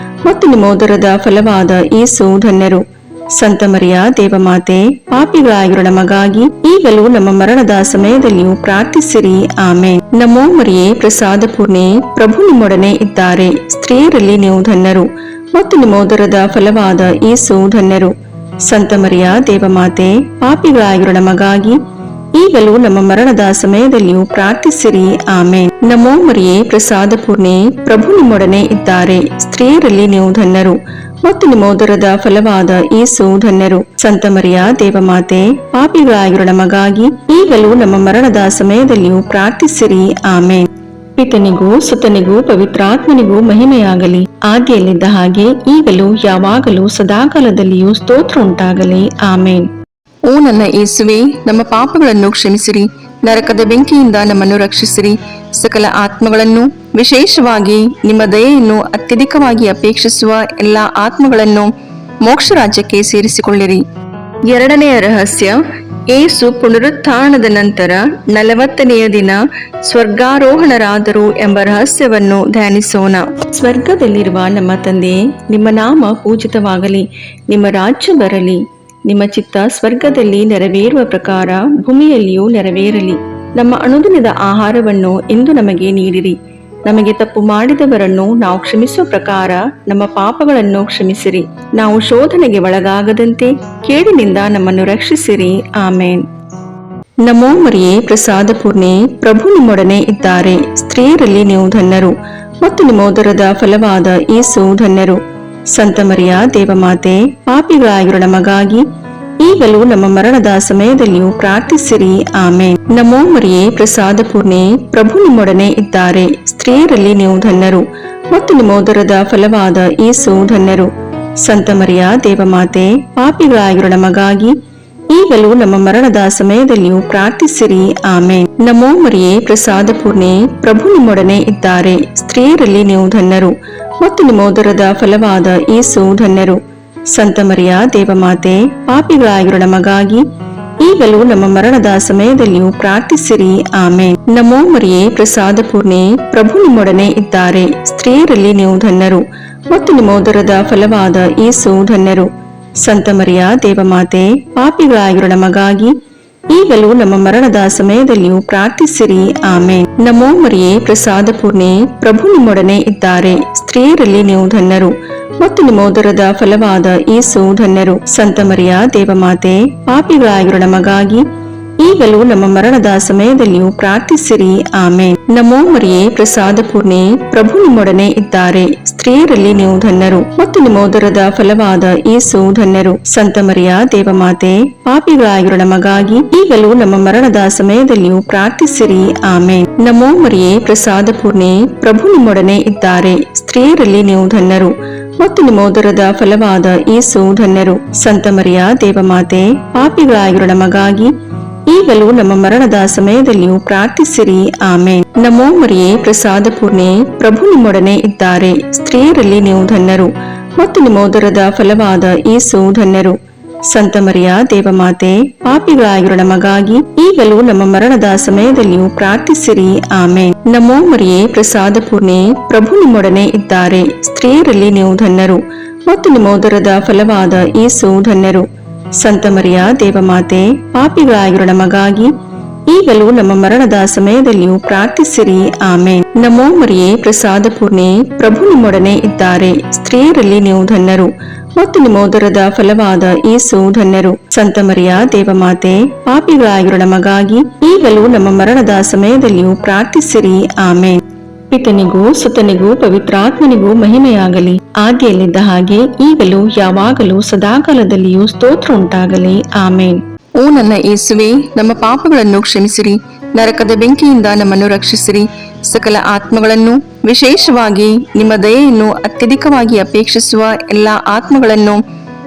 ಮತ್ತು ನಿಮ್ಮ ಉದರದ ಫಲವಾದ ಯೇಸು ಧನ್ಯರು. ಸಂತ ಮರಿಯ ದೇವಮಾತೆ, ಪಾಪಿಗಳಾಗಿರೋ ನಮಗಾಗಿ ಈಗಲೂ ನಮ್ಮ ಮರಣದ ಸಮಯದಲ್ಲಿಯೂ ಪ್ರಾರ್ಥಿಸಿರಿ. ಆಮೇನ್. ನಮೋ ಮರಿಯೇ, ಪ್ರಸಾದ ಪೂರ್ಣೆ, ಪ್ರಭು ನಿಮ್ಮೊಡನೆ ಇದ್ದಾರೆ. ಸ್ತ್ರೀಯರಲ್ಲಿ ನೀವು ಧನ್ಯರು ಮತ್ತು ನಿಮ್ಮ ಉದರದ ಫಲವಾದ ಯೇಸು ಧನ್ಯರು. ಸಂತ ಮರಿಯ ದೇವಮಾತೆ, ಪಾಪಿಗಳಾಗಿರೋ ನಮಗಾಗಿ ಈಗಲೂ ನಮ್ಮ ಮರಣದ ಸಮಯದಲ್ಲಿಯೂ ಪ್ರಾರ್ಥಿಸಿರಿ. ಆಮೇನ್. ನಮೋ ಮರಿಯೇ, ಪ್ರಸಾದ ಪೂರ್ಣೆ, ಪ್ರಭು ನಿಮ್ಮೊಡನೆ ಇದ್ದಾರೆ. ಸ್ತ್ರೀಯರಲ್ಲಿ ನೀವು ಧನ್ಯರು ಮತ್ತು ನಿಮ್ಮ ಉದರದ ಫಲವಾದ ಯೇಸು ಧನ್ಯರು. ಸಂತ ಮರಿಯ ದೇವಮಾತೆ, ಪಾಪಿಗಳಾಗಿರೋ ನಮಗಾಗಿ ಈಗಲೂ ನಮ್ಮ ಮರಣದ ಸಮಯದಲ್ಲಿಯೂ ಪ್ರಾರ್ಥಿಸಿರಿ. ಆಮೇನ್. ಪಿತನಿಗೂ ಸುತನಿಗೂ ಪವಿತ್ರಾತ್ಮನಿಗೂ ಮಹಿಮೆಯಾಗಲಿ, ಆದಿಯಲ್ಲಿದ್ದ ಹಾಗೆ ಈಗಲೂ ಯಾವಾಗಲೂ ಸದಾಕಾಲದಲ್ಲಿಯೂ ಸ್ತೋತ್ರ ಉಂಟಾಗಲಿ. ಆಮೇನ್. ಓ ನನ್ನ ಯೇಸುವೆ, ನಮ್ಮ ಪಾಪಗಳನ್ನು ಕ್ಷಮಿಸಿರಿ, ನರಕದ ಬೆಂಕಿಯಿಂದ ನಮ್ಮನ್ನು ರಕ್ಷಿಸಿರಿ, ಸಕಲ ಆತ್ಮಗಳನ್ನು, ವಿಶೇಷವಾಗಿ ನಿಮ್ಮ ದಯೆಯನ್ನು ಅತ್ಯಧಿಕವಾಗಿ ಅಪೇಕ್ಷಿಸುವ ಎಲ್ಲ ಆತ್ಮಗಳನ್ನು ಮೋಕ್ಷ ರಾಜ್ಯಕ್ಕೆ ಸೇರಿಸಿಕೊಳ್ಳಿರಿ. ಎರಡನೆಯ ರಹಸ್ಯ, ಯೇಸು ಪುನರುತ್ಥಾನದ ನಂತರ 40ನೆಯ ದಿನ ಸ್ವರ್ಗಾರೋಹಣರಾದರು ಎಂಬ ರಹಸ್ಯವನ್ನು ಧ್ಯಾನಿಸೋಣ. ಸ್ವರ್ಗದಲ್ಲಿರುವ ನಮ್ಮ ತಂದೆ, ನಿಮ್ಮ ನಾಮ ಪೂಜಿತವಾಗಲಿ, ನಿಮ್ಮ ರಾಜ್ಯ ಬರಲಿ, ನಿಮ್ಮ ಚಿತ್ತ ಸ್ವರ್ಗದಲ್ಲಿ ನೆರವೇರುವ ಪ್ರಕಾರ ಭೂಮಿಯಲ್ಲಿಯೂ ನೆರವೇರಲಿ. ನಮ್ಮ ಅನುದಿನದ ಆಹಾರವನ್ನು ಇಂದು ನಮಗೆ ನೀಡಿರಿ. ನಮಗೆ ತಪ್ಪು ಮಾಡಿದವರನ್ನು ನಾವು ಕ್ಷಮಿಸುವ ಪ್ರಕಾರ ನಮ್ಮ ಪಾಪಗಳನ್ನು ಕ್ಷಮಿಸಿರಿ. ನಾವು ಶೋಧನೆಗೆ ಒಳಗಾಗದಂತೆ ಕೇಡಿನಿಂದ ನಮ್ಮನ್ನು ರಕ್ಷಿಸಿರಿ. ಆಮೇನ್. ನಮೋ ಮರಿಯೇ, ಪ್ರಸಾದ ಪೂರ್ಣೆ, ಪ್ರಭು ನಿಮ್ಮೊಡನೆ ಇದ್ದಾರೆ. ಸ್ತ್ರೀಯರಲ್ಲಿ ನೀವು ಧನ್ಯರು ಮತ್ತು ನಿಮ್ಮ ಉದರದ ಫಲವಾದ ಯೇಸು ಧನ್ಯರು. ಸಂತ ಮರಿಯ ದೇವಮಾತೆ, ಪಾಪಿಗಳಾಗಿರೋ ನಮಗಾಗಿ ಈಗಲೂ ನಮ್ಮ ಮರಣದ ಸಮಯದಲ್ಲಿಯೂ ಪ್ರಾರ್ಥಿಸಿರಿ. ಆಮೇನ್. ನಮೋ ಮರಿಯೇ, ಪ್ರಸಾದ ಪೂರ್ಣೆ, ಪ್ರಭು ನಿಮ್ಮೊಡನೆ ಇದ್ದಾರೆ. ಸ್ತ್ರೀಯರಲ್ಲಿ ನೀವು ಧನ್ಯರು ಮತ್ತು ನಿಮ್ಮ ಉದರದ ಫಲವಾದ ಯೇಸು ಧನ್ಯರು. ಸಂತ ಮರಿಯ ದೇವಮಾತೆ, ಪಾಪಿಗಳಾಗಿರೋ ನಮಗಾಗಿ ಈಗಲೂ ನಮ್ಮ ಮರಣದ ಸಮಯದಲ್ಲಿಯೂ ಪ್ರಾರ್ಥಿಸಿರಿ. ಆಮೇನ್. ನಮೋ ಮರಿಯೇ, ಪ್ರಸಾದ ಪೂರ್ಣೆ, ಪ್ರಭು ನಿಮ್ಮೊಡನೆ ಇದ್ದಾರೆ. ಸ್ತ್ರೀಯರಲ್ಲಿ ನೀವು ಧನ್ಯರು ಮತ್ತು ನಿಮ್ಮ ಉದರದ ಫಲವಾದ ಯೇಸು ಧನ್ಯರು. ಸಂತ ಮರಿಯ ದೇವಮಾತೆ, ಪಾಪಿಗಳಾಗಿರೋ ನಮಗಾಗಿ ಈಗಲೂ ನಮ್ಮ ಮರಣದ ಸಮಯದಲ್ಲಿಯೂ ಪ್ರಾರ್ಥಿಸಿರಿ. ಆಮೇನ್. ನಮೋ ಮರಿಯೇ, ಪ್ರಸಾದ ಪೂರ್ಣೆ, ಪ್ರಭು ನಿಮ್ಮೊಡನೆ ಇದ್ದಾರೆ. ಸ್ತ್ರೀಯರಲ್ಲಿ ನೀವು ಧನ್ಯರು ಮತ್ತು ನಿಮ್ಮ ಉದರದ ಫಲವಾದ ಯೇಸು ಧನ್ಯರು. ಸಂತ ಮರಿಯ ದೇವಮಾತೆ, ಪಾಪಿಗಳಾಗಿರೋ ನಮಗಾಗಿ ಈಗಲೂ ನಮ್ಮ ಮರಣದ ಸಮಯದಲ್ಲಿಯೂ ಪ್ರಾರ್ಥಿಸಿರಿ. ಆಮೇನ್. ನಮೋ ಮರಿಯೇ, ಪ್ರಸಾದ ಪೂರ್ಣೆ, ಪ್ರಭು ನಿಮ್ಮೊಡನೆ ಇದ್ದಾರೆ. ಸ್ತ್ರೀಯರಲ್ಲಿ ನೀವು ಧನ್ಯರು ಮತ್ತು ನಿಮ್ಮ ಉದರದ ಫಲವಾದ ಯೇಸು ಧನ್ಯರು. ಸಂತ ಮರಿಯ ದೇವಮಾತೆ, ಪಾಪಿಗಳಾಗಿರೋ ನಮಗಾಗಿ ಈಗಲೂ ನಮ್ಮ ಮರಣದ ಸಮಯದಲ್ಲಿಯೂ ಪ್ರಾರ್ಥಿಸಿರಿ. ಆಮೇನ್. ನಮೋ ಮರಿಯೇ, ಪ್ರಸಾದ ಪೂರ್ಣೆ, ಪ್ರಭು ನಿಮ್ಮೊಡನೆ ಇದ್ದಾರೆ. ಸ್ತ್ರೀಯರಲ್ಲಿ ನೀವು ಧನ್ಯರು ಮತ್ತು ನಿಮ್ಮ ಉದರದ ಫಲವಾದ ಯೇಸು ಧನ್ಯರು. ಸಂತ ಮರಿಯ ದೇವಮಾತೆ, ಪಾಪಿಗಳಾಗಿರೋ ನಮಗಾಗಿ ಈಗಲೂ ನಮ್ಮ ಮರಣದ ಸಮಯದಲ್ಲಿಯೂ ಪ್ರಾರ್ಥಿಸಿರಿ. ಆಮೇನ್. ನಮೋ ಮರಿಯೇ, ಪ್ರಸಾದ ಪೂರ್ಣೆ, ಪ್ರಭು ನಿಮ್ಮೊಡನೆ ಇದ್ದಾರೆ. ಸ್ತ್ರೀಯರಲ್ಲಿ ನೀವು ಧನ್ಯರು ಮತ್ತು ನಿಮ್ಮ ಉದರದ ಫಲವಾದ ಯೇಸು ಧನ್ಯರು. ಸಂತ ಮರಿಯ ದೇವಮಾತೆ, ಪಾಪಿಗಳಾಗಿರೋ ನಮಗಾಗಿ ಈಗಲೂ ನಮ್ಮ ಮರಣದ ಸಮಯದಲ್ಲಿಯೂ ಪ್ರಾರ್ಥಿಸಿರಿ. ಆಮೇನ್. ನಮೋ ಮರಿಯೇ, ಪ್ರಸಾದ ಪೂರ್ಣೆ, ಪ್ರಭು ನಿಮ್ಮೊಡನೆ ಇದ್ದಾರೆ. ಸ್ತ್ರೀಯರಲ್ಲಿ ನೀವು ಧನ್ಯರು ಮತ್ತು ನಿಮ್ಮ ಉದರದ ಫಲವಾದ ಯೇಸು ಧನ್ಯರು. ಸಂತ ಮರಿಯ ದೇವಮಾತೆ, ಪಾಪಿಗಳಾಗಿರೋ ನಮಗಾಗಿ ಈಗಲೂ ನಮ್ಮ ಮರಣದ ಸಮಯದಲ್ಲಿಯೂ ಪ್ರಾರ್ಥಿಸಿರಿ. ಆಮೇನ್. ನಮೋ ಮರಿಯೇ, ಪ್ರಸಾದ ಪೂರ್ಣೆ, ಪ್ರಭು ನಿಮ್ಮೊಡನೆ ಇದ್ದಾರೆ. ಸ್ತ್ರೀಯರಲ್ಲಿ ನೀವು ಧನ್ಯರು ಮತ್ತು ನಿಮ್ಮ ಉದರದ ಫಲವಾದ ಯೇಸು ಧನ್ಯರು. ಸಂತ ಮರಿಯ ದೇವಮಾತೆ, ಪಾಪಿಗಳಾಗಿರೋ ನಮಗಾಗಿ ಈಗಲೂ ನಮ್ಮ ಮರಣದ ಸಮಯದಲ್ಲಿಯೂ ಪ್ರಾರ್ಥಿಸಿರಿ. ಆಮೇನ್. ನಮೋ ಮರಿಯೇ, ಪ್ರಸಾದ ಪೂರ್ಣೆ, ಪ್ರಭು ನಿಮ್ಮೊಡನೆ ಇದ್ದಾರೆ. ಸ್ತ್ರೀಯರಲ್ಲಿ ನೀವು ಧನ್ಯರು ಮತ್ತು ನಿಮ್ಮ ಉದರದ ಫಲವಾದ ಯೇಸು ಧನ್ಯರು. ಸಂತ ಮರಿಯ ದೇವಮಾತೆ, ಪಾಪಿಗಳಾಗಿರೋ ನಮಗಾಗಿ ಈಗಲೂ ನಮ್ಮ ಮರಣದ ಸಮಯದಲ್ಲಿಯೂ ಪ್ರಾರ್ಥಿಸಿರಿ. ಆಮೇನ್. ಪಿತನಿಗೂ ಸುತನಿಗೂ ಪವಿತ್ರಾತ್ಮನಿಗೂ ಮಹಿಮೆಯಾಗಲಿ, ಆದಿಯಲ್ಲಿದ್ದ ಹಾಗೆ ಈಗಲೂ ಯಾವಾಗಲೂ ಸದಾಕಾಲದಲ್ಲಿಯೂ ಸ್ತೋತ್ರ ಉಂಟಾಗಲಿ. ಆಮೇನ್. ಓ ನನ್ನ ಯೇಸುವೆ, ನಮ್ಮ ಪಾಪಗಳನ್ನು ಕ್ಷಮಿಸಿರಿ, ನರಕದ ಬೆಂಕಿಯಿಂದ ನಮ್ಮನ್ನು ರಕ್ಷಿಸಿರಿ, ಸಕಲ ಆತ್ಮಗಳನ್ನು, ವಿಶೇಷವಾಗಿ ನಿಮ್ಮ ದಯೆಯನ್ನು ಅತ್ಯಧಿಕವಾಗಿ ಅಪೇಕ್ಷಿಸುವ ಎಲ್ಲ ಆತ್ಮಗಳನ್ನು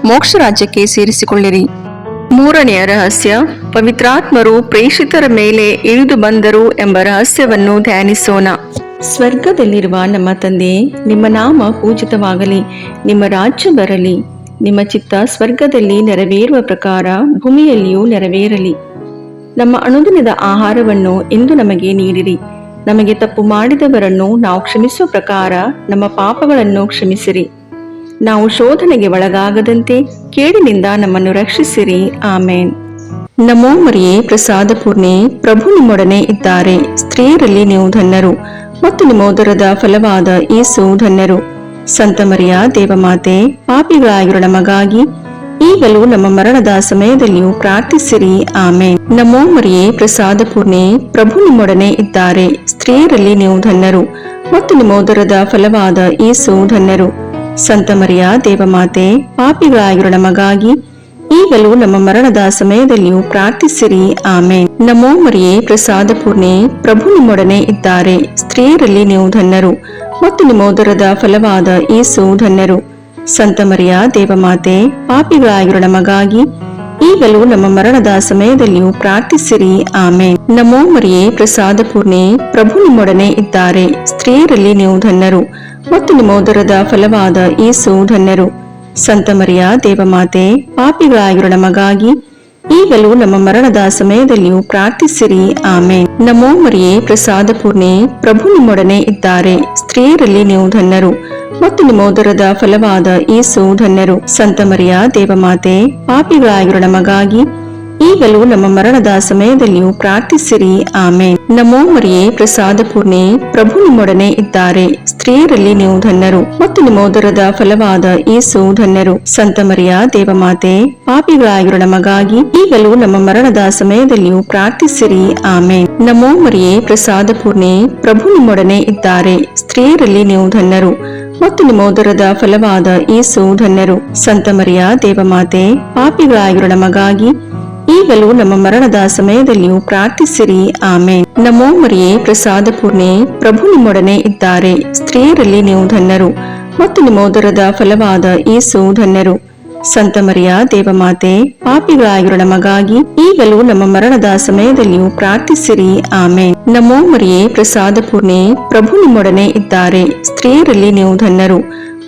ಮೋಕ್ಷ ರಾಜ್ಯಕ್ಕೆ ಸೇರಿಸಿಕೊಳ್ಳಿರಿ. ಮೂರನೆಯ ರಹಸ್ಯ, ಪವಿತ್ರಾತ್ಮರು ಪ್ರೇಷಿತರ ಮೇಲೆ ಇಳಿದು ಬಂದರು ಎಂಬ ರಹಸ್ಯವನ್ನು ಧ್ಯಾನಿಸೋಣ. ಸ್ವರ್ಗದಲ್ಲಿರುವ ನಮ್ಮ ತಂದೆ, ನಿಮ್ಮ ನಾಮ ಪೂಜಿತವಾಗಲಿ, ನಿಮ್ಮ ರಾಜ್ಯ ಬರಲಿ, ನಿಮ್ಮ ಚಿತ್ತ ಸ್ವರ್ಗದಲ್ಲಿ ನೆರವೇರುವ ಪ್ರಕಾರ ಭೂಮಿಯಲ್ಲಿಯೂ ನೆರವೇರಲಿ. ನಮ್ಮ ಅನುದಿನದ ಆಹಾರವನ್ನು ಇಂದು ನಮಗೆ ನೀಡಿರಿ. ನಮಗೆ ತಪ್ಪು ಮಾಡಿದವರನ್ನು ನಾವು ಕ್ಷಮಿಸುವ ಪ್ರಕಾರ ನಮ್ಮ ಪಾಪಗಳನ್ನು ಕ್ಷಮಿಸಿರಿ. ನಾವು ಶೋಧನೆಗೆ ಒಳಗಾಗದಂತೆ ಕೇಡಿನಿಂದ ನಮ್ಮನ್ನು ರಕ್ಷಿಸಿರಿ. ಆಮೇನ್. ನಮೋ ಮರಿಯೇ, ಪ್ರಸಾದ ಪೂರ್ಣೆ, ಪ್ರಭು ನಿಮ್ಮೊಡನೆ ಇದ್ದಾರೆ. ಸ್ತ್ರೀಯರಲ್ಲಿ ನೀವು ಧನ್ಯರು ಮತ್ತು ನಿಮ್ಮ ಉದರದ ಫಲವಾದ ಯೇಸು ಧನ್ಯರು. ಸಂತ ಮರಿಯ ದೇವಮಾತೆ, ಪಾಪಿಗಳಾಗಿರೋ ನಮಗಾಗಿ ಈಗಲೂ ನಮ್ಮ ಮರಣದ ಸಮಯದಲ್ಲಿಯೂ ಪ್ರಾರ್ಥಿಸಿರಿ. ಆಮೇನ್. ನಮೋ ಮರಿಯೇ, ಪ್ರಸಾದ ಪೂರ್ಣೆ, ಪ್ರಭು ನಿಮ್ಮೊಡನೆ ಇದ್ದಾರೆ. ಸ್ತ್ರೀಯರಲ್ಲಿ ನೀವು ಧನ್ಯರು ಮತ್ತು ನಿಮ್ಮ ಉದರದ ಫಲವಾದ ಯೇಸು ಧನ್ಯರು. ಸಂತ ಮರಿಯ ದೇವಮಾತೆ, ಪಾಪಿಗಳಾಗಿರೋ ನಮಗಾಗಿ ಈಗಲೂ ನಮ್ಮ ಮರಣದ ಸಮಯದಲ್ಲಿಯೂ ಪ್ರಾರ್ಥಿಸಿರಿ. ಆಮೇನ್. ನಮೋ ಮರಿಯೇ, ಪ್ರಸಾದ ಪೂರ್ಣೆ, ಪ್ರಭು ನಿಮ್ಮೊಡನೆ ಇದ್ದಾರೆ. ಸ್ತ್ರೀಯರಲ್ಲಿ ನೀವು ಧನ್ಯರು ಮತ್ತು ನಿಮ್ಮ ಉದರದ ಫಲವಾದ ಯೇಸು ಧನ್ಯರು. ಸಂತ ಮರಿಯ ದೇವಮಾತೆ, ಪಾಪಿಗಳಾಗಿರೋ ನಮಗಾಗಿ ಈಗಲೂ ನಮ್ಮ ಮರಣದ ಸಮಯದಲ್ಲಿಯೂ ಪ್ರಾರ್ಥಿಸಿರಿ. ಆಮೇನ್. ನಮೋ ಮರಿಯೇ, ಪ್ರಸಾದ ಪೂರ್ಣೆ, ಪ್ರಭು ನಿಮ್ಮೊಡನೆ ಇದ್ದಾರೆ. ಸ್ತ್ರೀಯರಲ್ಲಿ ನೀವು ಧನ್ಯರು ಮತ್ತು ನಿಮ್ಮ ಉದರದ ಫಲವಾದ ಯೇಸು ಧನ್ಯರು. ಸಂತ ಮರಿಯ ದೇವಮಾತೆ, ಪಾಪಿಗಳಾಗಿರೋ ನಮಗಾಗಿ ಈಗಲೂ ನಮ್ಮ ಮರಣದ ಸಮಯದಲ್ಲಿಯೂ ಪ್ರಾರ್ಥಿಸಿರಿ. ಆಮೇನ್. ನಮೋ ಮರಿಯೇ, ಪ್ರಸಾದ ಪೂರ್ಣೆ, ಪ್ರಭು ನಿಮ್ಮೊಡನೆ ಇದ್ದಾರೆ. ಸ್ತ್ರೀಯರಲ್ಲಿ ನೀವು ಧನ್ಯರು ಮತ್ತು ನಿಮ್ಮ ಉದರದ ಫಲವಾದ ಯೇಸು ಧನ್ಯರು. ಸಂತ ಮರಿಯ ದೇವಮಾತೆ, ಪಾಪಿಗಳಾಗಿರೋ ನಮಗಾಗಿ ಈಗಲೂ ನಮ್ಮ ಮರಣದ ಸಮಯದಲ್ಲಿಯೂ ಪ್ರಾರ್ಥಿಸಿರಿ. ಆಮೇನ್. ನಮೋ ಮರಿಯೇ, ಪ್ರಸಾದ ಪೂರ್ಣೆ, ಪ್ರಭು ನಿಮ್ಮೊಡನೆ ಇದ್ದಾರೆ. ಸ್ತ್ರೀಯರಲ್ಲಿ ನೀವು ಧನ್ಯರು ಮತ್ತು ನಿಮ್ಮ ಉದರದ ಫಲವಾದ ಯೇಸು ಧನ್ಯರು. ಸಂತ ಮರಿಯ ದೇವಮಾತೆ, ಪಾಪಿಗಳಾಗಿರೋ ನಮಗಾಗಿ ಈಗಲೂ ನಮ್ಮ ಮರಣದ ಸಮಯದಲ್ಲಿಯೂ ಪ್ರಾರ್ಥಿಸಿರಿ. ಆಮೇನ್. ನಮೋ ಮರಿಯೇ, ಪ್ರಸಾದ ಪೂರ್ಣೆ, ಪ್ರಭು ನಿಮ್ಮೊಡನೆ ಇದ್ದಾರೆ. ಸ್ತ್ರೀಯರಲ್ಲಿ ನೀವು ಧನ್ಯರು ಮತ್ತು ನಿಮ್ಮ ಉದರದ ಫಲವಾದ ಯೇಸು ಧನ್ಯರು. ಸಂತ ಮರಿಯ ದೇವಮಾತೆ, ಪಾಪಿಗಳಾಗಿರೋ ನಮಗಾಗಿ ಈಗಲೂ ನಮ್ಮ ಮರಣದ ಸಮಯದಲ್ಲಿಯೂ ಪ್ರಾರ್ಥಿಸಿರಿ. ಆಮೇನ್. ನಮೋ ಮರಿಯೇ, ಪ್ರಸಾದ ಪೂರ್ಣೆ, ಪ್ರಭು ನಿಮ್ಮೊಡನೆ ಇದ್ದಾರೆ. ಸ್ತ್ರೀಯರಲ್ಲಿ ನೀವು ಧನ್ಯರು ಮತ್ತು ನಿಮ್ಮ ಉದರದ ಫಲವಾದ ಯೇಸು ಧನ್ಯರು. ಸಂತ ಮರಿಯ ದೇವಮಾತೆ, ಪಾಪಿಗಳಾಗಿರೋ ನಮಗಾಗಿ ಈಗಲೂ ನಮ್ಮ ಮರಣದ ಸಮಯದಲ್ಲಿಯೂ ಪ್ರಾರ್ಥಿಸಿರಿ. ಆಮೇನ್. ನಮೋ ಮರಿಯೇ, ಪ್ರಸಾದ ಪೂರ್ಣೆ, ಪ್ರಭು ನಿಮ್ಮೊಡನೆ ಇದ್ದಾರೆ. ಸ್ತ್ರೀಯರಲ್ಲಿ ನೀವು ಧನ್ಯರು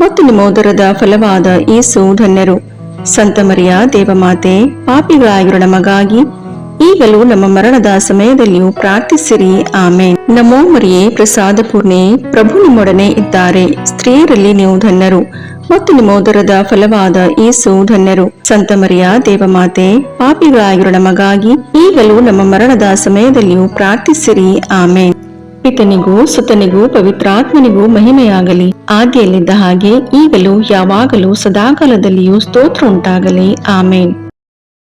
ಮತ್ತು ನಿಮ್ಮ ಉದರದ ಫಲವಾದ ಯೇಸು ಧನ್ಯರು. ಸಂತ ಮರಿಯ ದೇವಮಾತೆ, ಪಾಪಿಗಳಾಗಿರೋ ನಮಗಾಗಿ ಈಗಲೂ ನಮ್ಮ ಮರಣದ ಸಮಯದಲ್ಲಿಯೂ ಪ್ರಾರ್ಥಿಸಿರಿ. ಆಮೇನ್. ನಮೋ ಮರಿಯೇ, ಪ್ರಸಾದ ಪೂರ್ಣೆ, ಪ್ರಭು ನಿಮ್ಮೊಡನೆ ಇದ್ದಾರೆ. ಸ್ತ್ರೀಯರಲ್ಲಿ ನೀವು ಧನ್ಯರು ಮತ್ತು ನಿಮ್ಮ ಉದರದ ಫಲವಾದ ಯೇಸು ಧನ್ಯರು. ಸಂತ ಮರಿಯ ದೇವಮಾತೆ, ಪಾಪಿಗಳಾಗಿರೋ ನಮಗಾಗಿ ಈಗಲೂ ನಮ್ಮ ಮರಣದ ಸಮಯದಲ್ಲಿಯೂ ಪ್ರಾರ್ಥಿಸಿರಿ. ಆಮೇನ್. ಪಿತನಿಗೂ ಸುತನಿಗೂ ಪವಿತ್ರಾತ್ಮನಿಗೂ ಮಹಿಮೆಯಾಗಲಿ, ಆದಿಯಲ್ಲಿದ್ದ ಹಾಗೆ ಈಗಲೂ ಯಾವಾಗಲೂ ಸದಾಕಾಲದಲ್ಲಿಯೂ ಸ್ತೋತ್ರ ಉಂಟಾಗಲಿ. ಆಮೇನ್.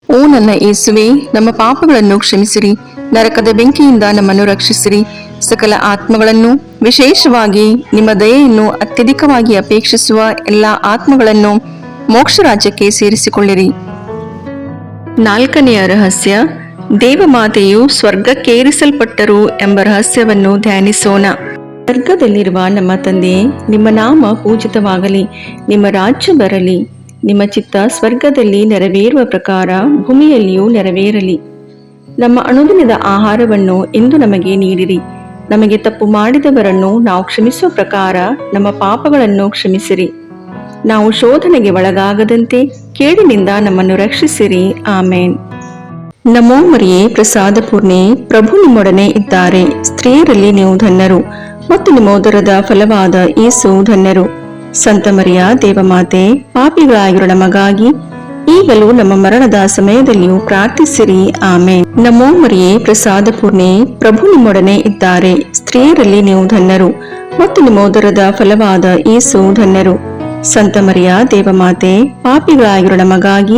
ಓ ನನ್ನ ಯೇಸುವೆ, ನಮ್ಮ ಪಾಪಗಳನ್ನು ಕ್ಷಮಿಸಿರಿ, ನರಕದ ಬೆಂಕಿಯಿಂದ ನಮ್ಮನ್ನು ರಕ್ಷಿಸಿರಿ, ಸಕಲ ಆತ್ಮಗಳನ್ನು, ವಿಶೇಷವಾಗಿ ನಿಮ್ಮ ದಯೆಯನ್ನು ಅತ್ಯಧಿಕವಾಗಿ ಅಪೇಕ್ಷಿಸುವ ಎಲ್ಲಾ ಆತ್ಮಗಳನ್ನು ಮೋಕ್ಷ ರಾಜ್ಯಕ್ಕೆ ಸೇರಿಸಿಕೊಳ್ಳಿರಿ. ನಾಲ್ಕನೆಯ ರಹಸ್ಯ, ದೇವಮಾತೆಯು ಸ್ವರ್ಗಕ್ಕೇರಿಸಲ್ಪಟ್ಟರು ಎಂಬ ರಹಸ್ಯವನ್ನು ಧ್ಯಾನಿಸೋಣ. ಸ್ವರ್ಗದಲ್ಲಿರುವ ನಮ್ಮ ತಂದೆಯೇ, ನಿಮ್ಮ ನಾಮ ಪೂಜಿತವಾಗಲಿ, ನಿಮ್ಮ ರಾಜ್ಯ ಬರಲಿ, ನಿಮ್ಮ ಚಿತ್ತ ಸ್ವರ್ಗದಲ್ಲಿ ನೆರವೇರುವ ಪ್ರಕಾರ ಭೂಮಿಯಲ್ಲಿಯೂ ನೆರವೇರಲಿ. ನಮ್ಮ ಅನುದಿನದ ಆಹಾರವನ್ನು ಇಂದು ನಮಗೆ ನೀಡಿರಿ. ನಮಗೆ ತಪ್ಪು ಮಾಡಿದವರನ್ನು ನಾವು ಕ್ಷಮಿಸುವ ಪ್ರಕಾರ ನಮ್ಮ ಪಾಪಗಳನ್ನು ಕ್ಷಮಿಸಿರಿ. ನಾವು ಶೋಧನೆಗೆ ಒಳಗಾಗದಂತೆ ಕೇಡಿನಿಂದ ನಮ್ಮನ್ನು ರಕ್ಷಿಸಿರಿ. ಆಮೇನ್. ನಮೋ ಮರಿಯೇ, ಪ್ರಸಾದ ಪೂರ್ಣೆ, ಪ್ರಭು ನಿಮ್ಮೊಡನೆ ಇದ್ದಾರೆ. ಸ್ತ್ರೀಯರಲ್ಲಿ ನೀವು ಧನ್ಯರು ಮತ್ತು ನಿಮ್ಮ ಉದರದ ಫಲವಾದ ಯೇಸು ಧನ್ಯರು. ಸಂತ ಮರಿಯ ದೇವಮಾತೆ, ಪಾಪಿಗಳಾಗಿರೋ ನಮಗಾಗಿ ಈಗಲೂ ನಮ್ಮ ಮರಣದ ಸಮಯದಲ್ಲಿಯೂ ಪ್ರಾರ್ಥಿಸಿರಿ. ಆಮೇನ್. ನಮೋ ಮರಿಯೇ, ಪ್ರಸಾದ ಪೂರ್ಣೆ, ಪ್ರಭು ನಿಮ್ಮೊಡನೆ ಇದ್ದಾರೆ. ಸ್ತ್ರೀಯರಲ್ಲಿ ನೀವು ಧನ್ಯರು ಮತ್ತು ನಿಮ್ಮ ಉದರದ ಫಲವಾದ ಯೇಸು ಧನ್ಯರು. ಸಂತ ಮರಿಯ ದೇವಮಾತೆ, ಪಾಪಿಗಳಾಗಿರೋ ನಮಗಾಗಿ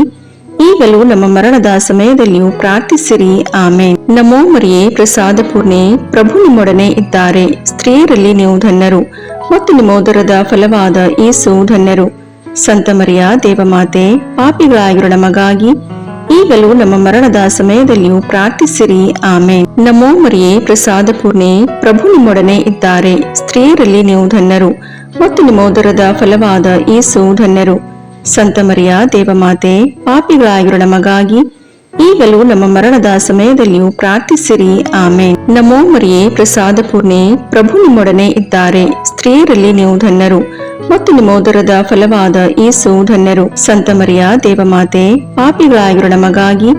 ಈಗಲೂ ನಮ್ಮ ಮರಣದ ಸಮಯದಲ್ಲಿಯೂ ಪ್ರಾರ್ಥಿಸಿರಿ. ಆಮೇನ್. ನಮೋ ಮರಿಯೇ, ಪ್ರಸಾದ ಪೂರ್ಣೆ, ಪ್ರಭು ನಿಮ್ಮೊಡನೆ ಇದ್ದಾರೆ. ಸ್ತ್ರೀಯರಲ್ಲಿ ನೀವು ಧನ್ಯರು ಮತ್ತು ನಿಮ್ಮ ಉದರದ ಫಲವಾದ ಯೇಸು ಧನ್ಯರು. ಸಂತ ಮರಿಯ ದೇವಮಾತೆ, ಪಾಪಿಗಳಾಗಿರೋ ನಮಗಾಗಿ ಈಗಲೂ ನಮ್ಮ ಮರಣದ ಸಮಯದಲ್ಲಿಯೂ ಪ್ರಾರ್ಥಿಸಿರಿ. ಆಮೇನ್. ನಮೋ ಮರಿಯೇ, ಪ್ರಸಾದ ಪೂರ್ಣೆ, ಪ್ರಭು ನಿಮ್ಮೊಡನೆ ಇದ್ದಾರೆ. ಸ್ತ್ರೀಯರಲ್ಲಿ ನೀವು ಧನ್ಯರು ಮತ್ತು ನಿಮ್ಮ ಉದರದ ಫಲವಾದ ಯೇಸು ಧನ್ಯರು. ಸಂತ ಮರಿಯ ದೇವಮಾತೆ, ಪಾಪಿಗಳಾಗಿರೋ ನಮಗಾಗಿ ಈಗಲೂ ನಮ್ಮ ಮರಣದ ಸಮಯದಲ್ಲಿಯೂ ಪ್ರಾರ್ಥಿಸಿರಿ. ಆಮೇನ್. ನಮೋ ಮರಿಯೇ, ಪ್ರಸಾದ ಪೂರ್ಣೆ, ಪ್ರಭು ನಿಮ್ಮೊಡನೆ ಇದ್ದಾರೆ. ಸ್ತ್ರೀಯರಲ್ಲಿ ನೀವು ಧನ್ಯರು ಮತ್ತು ನಿಮ್ಮ ಉದರದ ಫಲವಾದ ಯೇಸು ಧನ್ಯರು. ಸಂತ ಮರಿಯ ದೇವಮಾತೆ, ಪಾಪಿಗಳಾಗಿರೋ ನಮಗಾಗಿ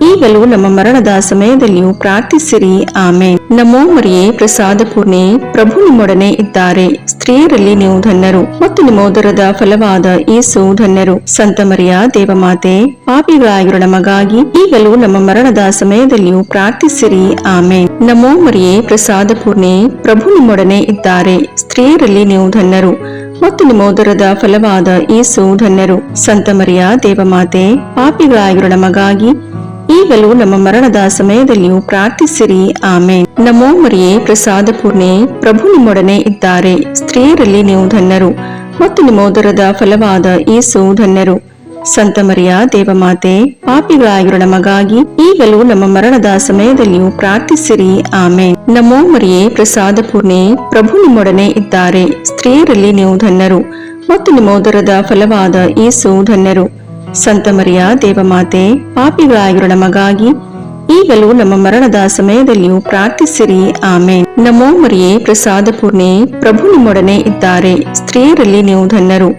ಈಗಲೂ ನಮ್ಮ ಮರಣದ ಸಮಯದಲ್ಲಿಯೂ ಪ್ರಾರ್ಥಿಸಿರಿ. ಆಮೇನ್. ನಮೋ ಮರಿಯೇ, ಪ್ರಸಾದ ಪೂರ್ಣೆ, ಪ್ರಭು ನಿಮ್ಮೊಡನೆ ಇದ್ದಾರೆ. ಸ್ತ್ರೀಯರಲ್ಲಿ ನೀವು ಧನ್ಯರು ಮತ್ತು ನಿಮ್ಮ ಉದರದ ಫಲವಾದ ಯೇಸು ಧನ್ಯರು. ಸಂತ ಮರಿಯ ದೇವಮಾತೆ, ಪಾಪಿಗಳಾಗಿರೋ ನಮಗಾಗಿ ಈಗಲೂ ನಮ್ಮ ಮರಣದ ಸಮಯದಲ್ಲಿಯೂ ಪ್ರಾರ್ಥಿಸಿರಿ. ಆಮೇನ್. ನಮೋ ಮರಿಯೇ, ಪ್ರಸಾದ ಪೂರ್ಣೆ, ಪ್ರಭು ನಿಮ್ಮೊಡನೆ ಇದ್ದಾರೆ. ಸ್ತ್ರೀಯರಲ್ಲಿ ನೀವು ಧನ್ಯರು ಮತ್ತು ನಿಮ್ಮೋದರದ ಫಲವಾದ ಯೇಸು ಧನ್ಯರು. ಸಂತ ಮರಿಯ ದೇವಮಾತೆ, ಪಾಪಿಗಳಾಗಿರೋ ನಮಗಾಗಿ ಈಗಲೂ ನಮ್ಮ ಮರಣದ ಸಮಯದಲ್ಲಿಯೂ ಪ್ರಾರ್ಥಿಸಿರಿ. ಆಮೇನ್. ನಮೋ ಮರಿಯೇ, ಪ್ರಸಾದ ಪೂರ್ಣೆ, ಪ್ರಭು ನಿಮ್ಮೊಡನೆ ಇದ್ದಾರೆ. ಸ್ತ್ರೀಯರಲ್ಲಿ ನೀವು ಧನ್ಯರು ಮತ್ತು ನಿಮ್ಮೋದರದ ಫಲವಾದ ಯೇಸು ಧನ್ಯರು. ಸಂತ ಮರಿಯ ದೇವಮಾತೆ, ಪಾಪಿಗಳಾಗಿರೋ ನಮಗಾಗಿ ಈಗಲೂ ನಮ್ಮ ಮರಣದ ಸಮಯದಲ್ಲಿಯೂ ಪ್ರಾರ್ಥಿಸಿರಿ. ಆಮೇನ್. ನಮೋ ಮರಿಯೇ, ಪ್ರಸಾದ ಪೂರ್ಣೆ, ಪ್ರಭು ನಿಮ್ಮೊಡನೆ ಇದ್ದಾರೆ. ಸ್ತ್ರೀಯರಲ್ಲಿ ನೀವು ಧನ್ಯರು ಮತ್ತು ನಿಮ್ಮೋದರದ ಫಲವಾದ ಯೇಸು ಧನ್ಯರು. ಸಂತ ಮರಿಯ ದೇವಮಾತೆ, ಪಾಪಿಗಳಾಗಿರೋ ನಮಗಾಗಿ ಈಗಲೂ ನಮ್ಮ ಮರಣದ ಸಮಯದಲ್ಲಿಯೂ ಪ್ರಾರ್ಥಿಸಿರಿ. ಆಮೇನ್. ನಮೋ ಮರಿಯೇ, ಪ್ರಸಾದ ಪೂರ್ಣೆ, ಪ್ರಭು ನಿಮ್ಮೊಡನೆ ಇದ್ದಾರೆ. ಸ್ತ್ರೀಯರಲ್ಲಿ ನೀವು ಧನ್ಯರು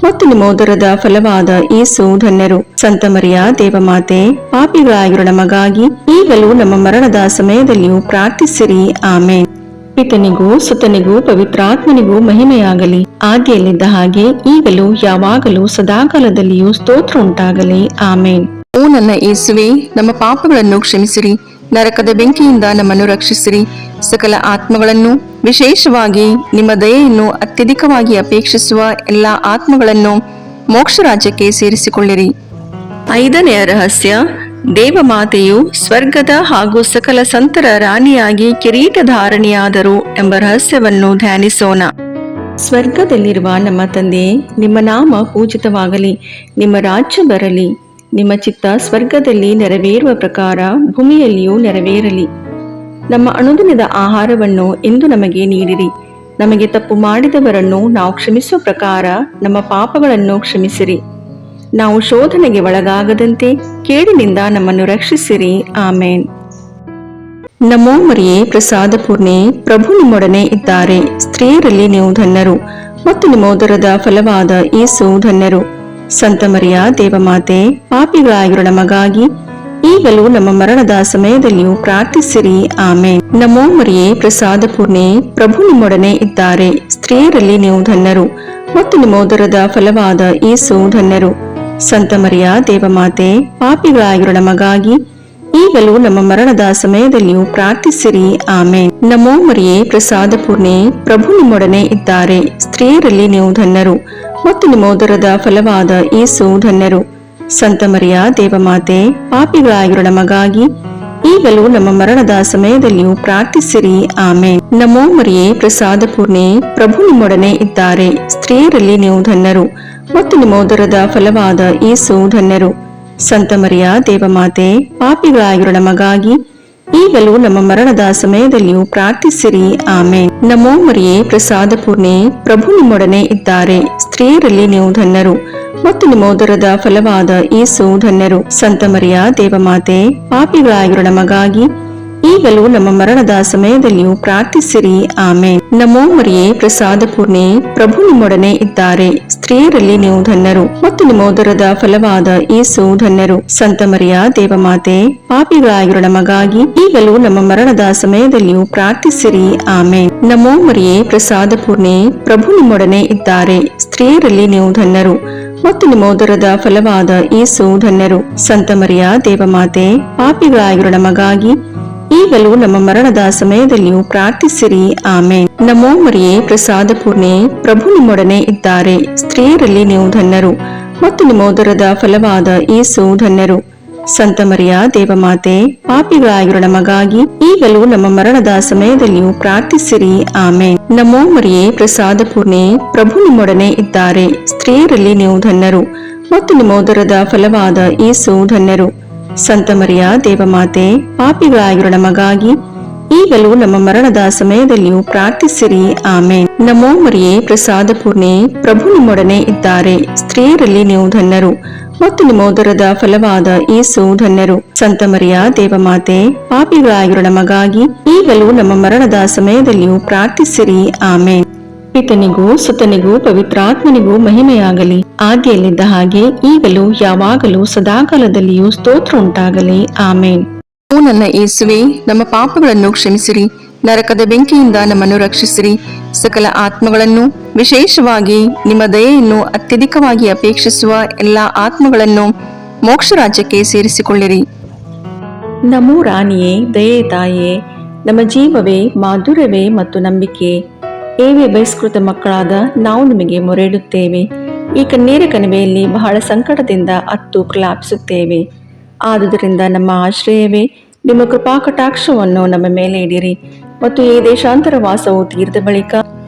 ಮತ್ತು ನಿಮ್ಮೋದರದ ಫಲವಾದ ಯೇಸು ಧನ್ಯರು. ಸಂತ ಮರಿಯ ದೇವಮಾತೆ, ಪಾಪಿಗಳಾಗಿರೋ ನಮಗಾಗಿ ಈಗಲೂ ನಮ್ಮ ಮರಣದ ಸಮಯದಲ್ಲಿಯೂ ಪ್ರಾರ್ಥಿಸಿರಿ. ಆಮೇನ್. ಪಿತನಿಗೂ ಸುತನಿಗೂ ಪವಿತ್ರಾತ್ಮನಿಗೂ ಮಹಿಮೆಯಾಗಲಿ, ಆದಿಯಲ್ಲಿದ್ದ ಹಾಗೆ ಈಗಲೂ ಯಾವಾಗಲೂ ಸದಾಕಾಲದಲ್ಲಿಯೂ ಸ್ತೋತ್ರ ಉಂಟಾಗಲಿ. ಆಮೇನ್. ಓ ನನ್ನ ಯೇಸುವೆ, ನಮ್ಮ ಪಾಪಗಳನ್ನು ಕ್ಷಮಿಸಿರಿ, ನರಕದ ಬೆಂಕಿಯಿಂದ ನಮ್ಮನ್ನು ರಕ್ಷಿಸಿರಿ, ಸಕಲ ಆತ್ಮಗಳನ್ನು, ವಿಶೇಷವಾಗಿ ನಿಮ್ಮ ದಯೆಯನ್ನು ಅತ್ಯಧಿಕವಾಗಿ ಅಪೇಕ್ಷಿಸುವ ಎಲ್ಲ ಆತ್ಮಗಳನ್ನು ಮೋಕ್ಷ ರಾಜ್ಯಕ್ಕೆ ಸೇರಿಸಿಕೊಳ್ಳಿರಿ. 5ನೇ ರಹಸ್ಯ, ದೇವಮಾತೆಯು ಸ್ವರ್ಗದ ಹಾಗೂ ಸಕಲ ಸಂತರ ರಾಣಿಯಾಗಿ ಕಿರೀಟಧಾರಣಿಯಾದರು ಎಂಬ ರಹಸ್ಯವನ್ನು ಧ್ಯಾನಿಸೋಣ. ಸ್ವರ್ಗದಲ್ಲಿರುವ ನಮ್ಮ ತಂದೆ, ನಿಮ್ಮ ನಾಮ ಪೂಜಿತವಾಗಲಿ, ನಿಮ್ಮ ರಾಜ್ಯ ಬರಲಿ, ನಿಮ್ಮ ಚಿತ್ತ ಸ್ವರ್ಗದಲ್ಲಿ ನೆರವೇರುವ ಪ್ರಕಾರ ಭೂಮಿಯಲ್ಲಿಯೂ ನೆರವೇರಲಿ. ನಮ್ಮ ಅನುದಿನದ ಆಹಾರವನ್ನು ಇಂದು ನಮಗೆ ನೀಡಿರಿ. ನಮಗೆ ತಪ್ಪು ಮಾಡಿದವರನ್ನು ನಾವು ಕ್ಷಮಿಸುವ ಪ್ರಕಾರ ನಮ್ಮ ಪಾಪಗಳನ್ನು ಕ್ಷಮಿಸಿರಿ. ನಾವು ಶೋಧನೆಗೆ ಒಳಗಾಗದಂತೆ ಕೇಡಿನಿಂದ ನಮ್ಮನ್ನು ರಕ್ಷಿಸಿರಿ. ಆಮೇನ್. ನಮೋ ಮರಿಯೇ, ಪ್ರಸಾದ ಪೂರ್ಣೆ, ಪ್ರಭು ನಿಮ್ಮೊಡನೆ ಇದ್ದಾರೆ. ಸ್ತ್ರೀಯರಲ್ಲಿ ನೀವು ಧನ್ಯರು ಮತ್ತು ನಿಮ್ಮೋದರದ ಫಲವಾದ ಯೇಸು ಧನ್ಯರು. ಸಂತ ಮರಿಯ ದೇವಮಾತೆ, ಪಾಪಿಗಳಾಗಿರೋ ನಮಗಾಗಿ ಈಗಲೂ ನಮ್ಮ ಮರಣದ ಸಮಯದಲ್ಲಿಯೂ ಪ್ರಾರ್ಥಿಸಿರಿ. ಆಮೇನ್. ನಮೋ ಮರಿಯೇ, ಪ್ರಸಾದ ಪೂರ್ಣೆ, ಪ್ರಭು ನಿಮ್ಮೊಡನೆ ಇದ್ದಾರೆ. ಸ್ತ್ರೀಯರಲ್ಲಿ ನೀವು ಧನ್ಯರು ಮತ್ತು ನಿಮ್ಮೋದರದ ಫಲವಾದ ಯೇಸು ಧನ್ಯರು. ಸಂತ ಮರಿಯ ದೇವಮಾತೆ, ಪಾಪಿಗಳಾಗಿರೋ ನಮಗಾಗಿ ಈಗಲೂ ನಮ್ಮ ಮರಣದ ಸಮಯದಲ್ಲಿಯೂ ಪ್ರಾರ್ಥಿಸಿರಿ. ಆಮೇನ್. ನಮೋ ಮರಿಯೇ, ಪ್ರಸಾದ ಪೂರ್ಣೆ, ಪ್ರಭು ನಿಮ್ಮೊಡನೆ ಇದ್ದಾರೆ. ಸ್ತ್ರೀಯರಲ್ಲಿ ನೀವು ಧನ್ಯರು ಮತ್ತು ನಿಮ್ಮೋದರದ ಫಲವಾದ ಯೇಸು ಧನ್ಯರು. ಸಂತ ಮರಿಯ ದೇವಮಾತೆ, ಪಾಪಿಗಳಾಗಿರೋ ನಮಗಾಗಿ ಈಗಲೂ ನಮ್ಮ ಮರಣದ ಸಮಯದಲ್ಲಿಯೂ ಪ್ರಾರ್ಥಿಸಿರಿ. ಆಮೇನ್. ನಮೋ ಮರಿಯೇ, ಪ್ರಸಾದ ಪೂರ್ಣೆ, ಪ್ರಭು ನಿಮ್ಮೊಡನೆ ಇದ್ದಾರೆ. ಸ್ತ್ರೀಯರಲ್ಲಿ ನೀವು ಧನ್ಯರು ಮತ್ತು ನಿಮ್ಮೋದರದ ಫಲವಾದ ಯೇಸು ಧನ್ಯರು. ಸಂತ ಮರಿಯ ದೇವಮಾತೆ, ಪಾಪಿಗಳಾಗಿರೋ ನಮಗಾಗಿ ಈಗಲೂ ನಮ್ಮ ಮರಣದ ಸಮಯದಲ್ಲಿಯೂ ಪ್ರಾರ್ಥಿಸಿರಿ. ಆಮೇನ್. ನಮೋ ಮರಿಯೇ, ಪ್ರಸಾದ ಪೂರ್ಣೆ, ಪ್ರಭು ನಿಮ್ಮೊಡನೆ ಇದ್ದಾರೆ. ಸ್ತ್ರೀಯರಲ್ಲಿ ನೀವು ಧನ್ಯರು ಮತ್ತು ನಿಮ್ಮೋದರದ ಫಲವಾದ ಯೇಸು ಧನ್ಯರು. ಸಂತ ಮರಿಯ ದೇವಮಾತೆ, ಪಾಪಿಗಳಾಗಿರೋ ನಮಗಾಗಿ ಈಗಲೂ ನಮ್ಮ ಮರಣದ ಸಮಯದಲ್ಲಿಯೂ ಪ್ರಾರ್ಥಿಸಿರಿ. ಆಮೇನ್. ನಮೋ ಮರಿಯೇ, ಪ್ರಸಾದ ಪೂರ್ಣೆ, ಪ್ರಭು ನಿಮ್ಮೊಡನೆ ಇದ್ದಾರೆ. ಸ್ತ್ರೀಯರಲ್ಲಿ ನೀವು ಧನ್ಯರು ಮತ್ತು ನಿಮ್ಮೋದರದ ಫಲವಾದ ಯೇಸು ಧನ್ಯರು. ಸಂತ ಮರಿಯ ದೇವಮಾತೆ, ಪಾಪಿಗಳಾಗಿರೋ ನಮಗಾಗಿ ಈಗಲೂ ನಮ್ಮ ಮರಣದ ಸಮಯದಲ್ಲಿಯೂ ಪ್ರಾರ್ಥಿಸಿರಿ. ಆಮೇನ್. ನಮೋ ಮರಿಯೇ, ಪ್ರಸಾದ ಪೂರ್ಣೆ, ಪ್ರಭು ನಿಮ್ಮೊಡನೆ ಇದ್ದಾರೆ. ಸ್ತ್ರೀಯರಲ್ಲಿ ನೀವು ಧನ್ಯರು ಮತ್ತು ನಿಮ್ಮೋದರದ ಫಲವಾದ ಯೇಸು ಧನ್ಯರು. ಸಂತ ಮರಿಯ ದೇವಮಾತೆ, ಪಾಪಿಗಳಾಗಿರೋ ನಮಗಾಗಿ ಈಗಲೂ ನಮ್ಮ ಮರಣದ ಸಮಯದಲ್ಲಿಯೂ ಪ್ರಾರ್ಥಿಸಿರಿ. ಆಮೇನ್. ನಮೋ ಮರಿಯೇ, ಪ್ರಸಾದ ಪೂರ್ಣೆ, ಪ್ರಭು ನಿಮ್ಮೊಡನೆ ಇದ್ದಾರೆ. ಸ್ತ್ರೀಯರಲ್ಲಿ ನೀವು ಧನ್ಯರು ಮತ್ತು ನಿಮ್ಮೋದರದ ಫಲವಾದ ಯೇಸು ಧನ್ಯರು. ಸಂತ ಮರಿಯ ದೇವಮಾತೆ, ಪಾಪಿಗಳಾಗಿರೋ ನಮಗಾಗಿ ಈಗಲೂ ನಮ್ಮ ಮರಣದ ಸಮಯದಲ್ಲಿಯೂ ಪ್ರಾರ್ಥಿಸಿರಿ. ಆಮೇನ್. ನಮೋ ಮರಿಯೇ, ಪ್ರಸಾದ ಪೂರ್ಣೆ, ಪ್ರಭು ನಿಮ್ಮೊಡನೆ ಇದ್ದಾರೆ. ಸ್ತ್ರೀಯರಲ್ಲಿ ನೀವು ಧನ್ಯರು ಮತ್ತು ನಿಮ್ಮೋದರದ ಫಲವಾದ ಯೇಸು ಧನ್ಯರು. ಸಂತ ಮರಿಯ ದೇವಮಾತೆ, ಪಾಪಿಗಳಾಗಿರೋ ನಮಗಾಗಿ ಈಗಲೂ ನಮ್ಮ ಮರಣದ ಸಮಯದಲ್ಲಿಯೂ ಪ್ರಾರ್ಥಿಸಿರಿ. ಆಮೇನ್. ನಮೋ ಮರಿಯೇ, ಪ್ರಸಾದ ಪೂರ್ಣೆ, ಪ್ರಭು ನಿಮ್ಮೊಡನೆ ಇದ್ದಾರೆ. ಸ್ತ್ರೀಯರಲ್ಲಿ ನೀವು ಧನ್ಯರು ಮತ್ತು ನಿಮ್ಮೋದರದ ಫಲವಾದ ಯೇಸು ಧನ್ಯರು. ಸಂತ ಮರಿಯ ದೇವಮಾತೆ, ಪಾಪಿಗಳಾಗಿರೋ ನಮಗಾಗಿ ಈಗಲೂ ನಮ್ಮ ಮರಣದ ಸಮಯದಲ್ಲಿಯೂ ಪ್ರಾರ್ಥಿಸಿರಿ. ಆಮೇನ್. ಪಿತನಿಗೂ ಸುತನಿಗೂ ಪವಿತ್ರಾತ್ಮನಿಗೂ ಮಹಿಮೆಯಾಗಲಿ, ಆದಿಯಲ್ಲಿದ್ದ ಹಾಗೆ ಈಗಲೂ ಯಾವಾಗಲೂ ಸದಾಕಾಲದಲ್ಲಿಯೂ ಸ್ತೋತ್ರ ಉಂಟಾಗಲಿ. ಆಮೇನ್. ಓ ನನ್ನ ಯೇಸುವೆ, ನಮ್ಮ ಪಾಪಗಳನ್ನು ಕ್ಷಮಿಸಿರಿ, ನರಕದ ಬೆಂಕಿಯಿಂದ ನಮ್ಮನ್ನು ರಕ್ಷಿಸಿರಿ, ಸಕಲ ಆತ್ಮಗಳನ್ನು, ವಿಶೇಷವಾಗಿ ನಿಮ್ಮ ದಯೆಯನ್ನು ಅತ್ಯಧಿಕವಾಗಿ ಅಪೇಕ್ಷಿಸುವ ಎಲ್ಲ ಆತ್ಮಗಳನ್ನು ಮೋಕ್ಷ ರಾಜ್ಯಕ್ಕೆ ಸೇರಿಸಿಕೊಳ್ಳಿರಿ. ನಮೋ ರಾಣಿಯೇ, ದಯೆ ತಾಯೇ, ನಮ್ಮ ಜೀವವೇ, ಮಾಧುರ್ಯವೇ ಮತ್ತು ನಂಬಿಕೆ, ಏವೇ ಬಹಿಷ್ಕೃತ ಮಕ್ಕಳಾದ ನಾವು ನಿಮಗೆ ಮೊರೆಯಿಡುತ್ತೇವೆ. ಈ ಕಣ್ಣೀರ ಕಣಿವೆಯಲ್ಲಿ ಬಹಳ ಸಂಕಟದಿಂದ ಅತ್ತು ಪ್ರಲಾಪಿಸುತ್ತೇವೆ. ಆದುದರಿಂದ ನಮ್ಮ ಆಶ್ರಯವೇ, ನಿಮ್ಮ ಕೃಪಾಕಟಾಕ್ಷವನ್ನು ನಮ್ಮ ಮೇಲೆ ಇಡಿರಿ ಮತ್ತು ಈ ದೇಶಾಂತರ ವಾಸವು ತೀರಿದ ಬಳಿಕ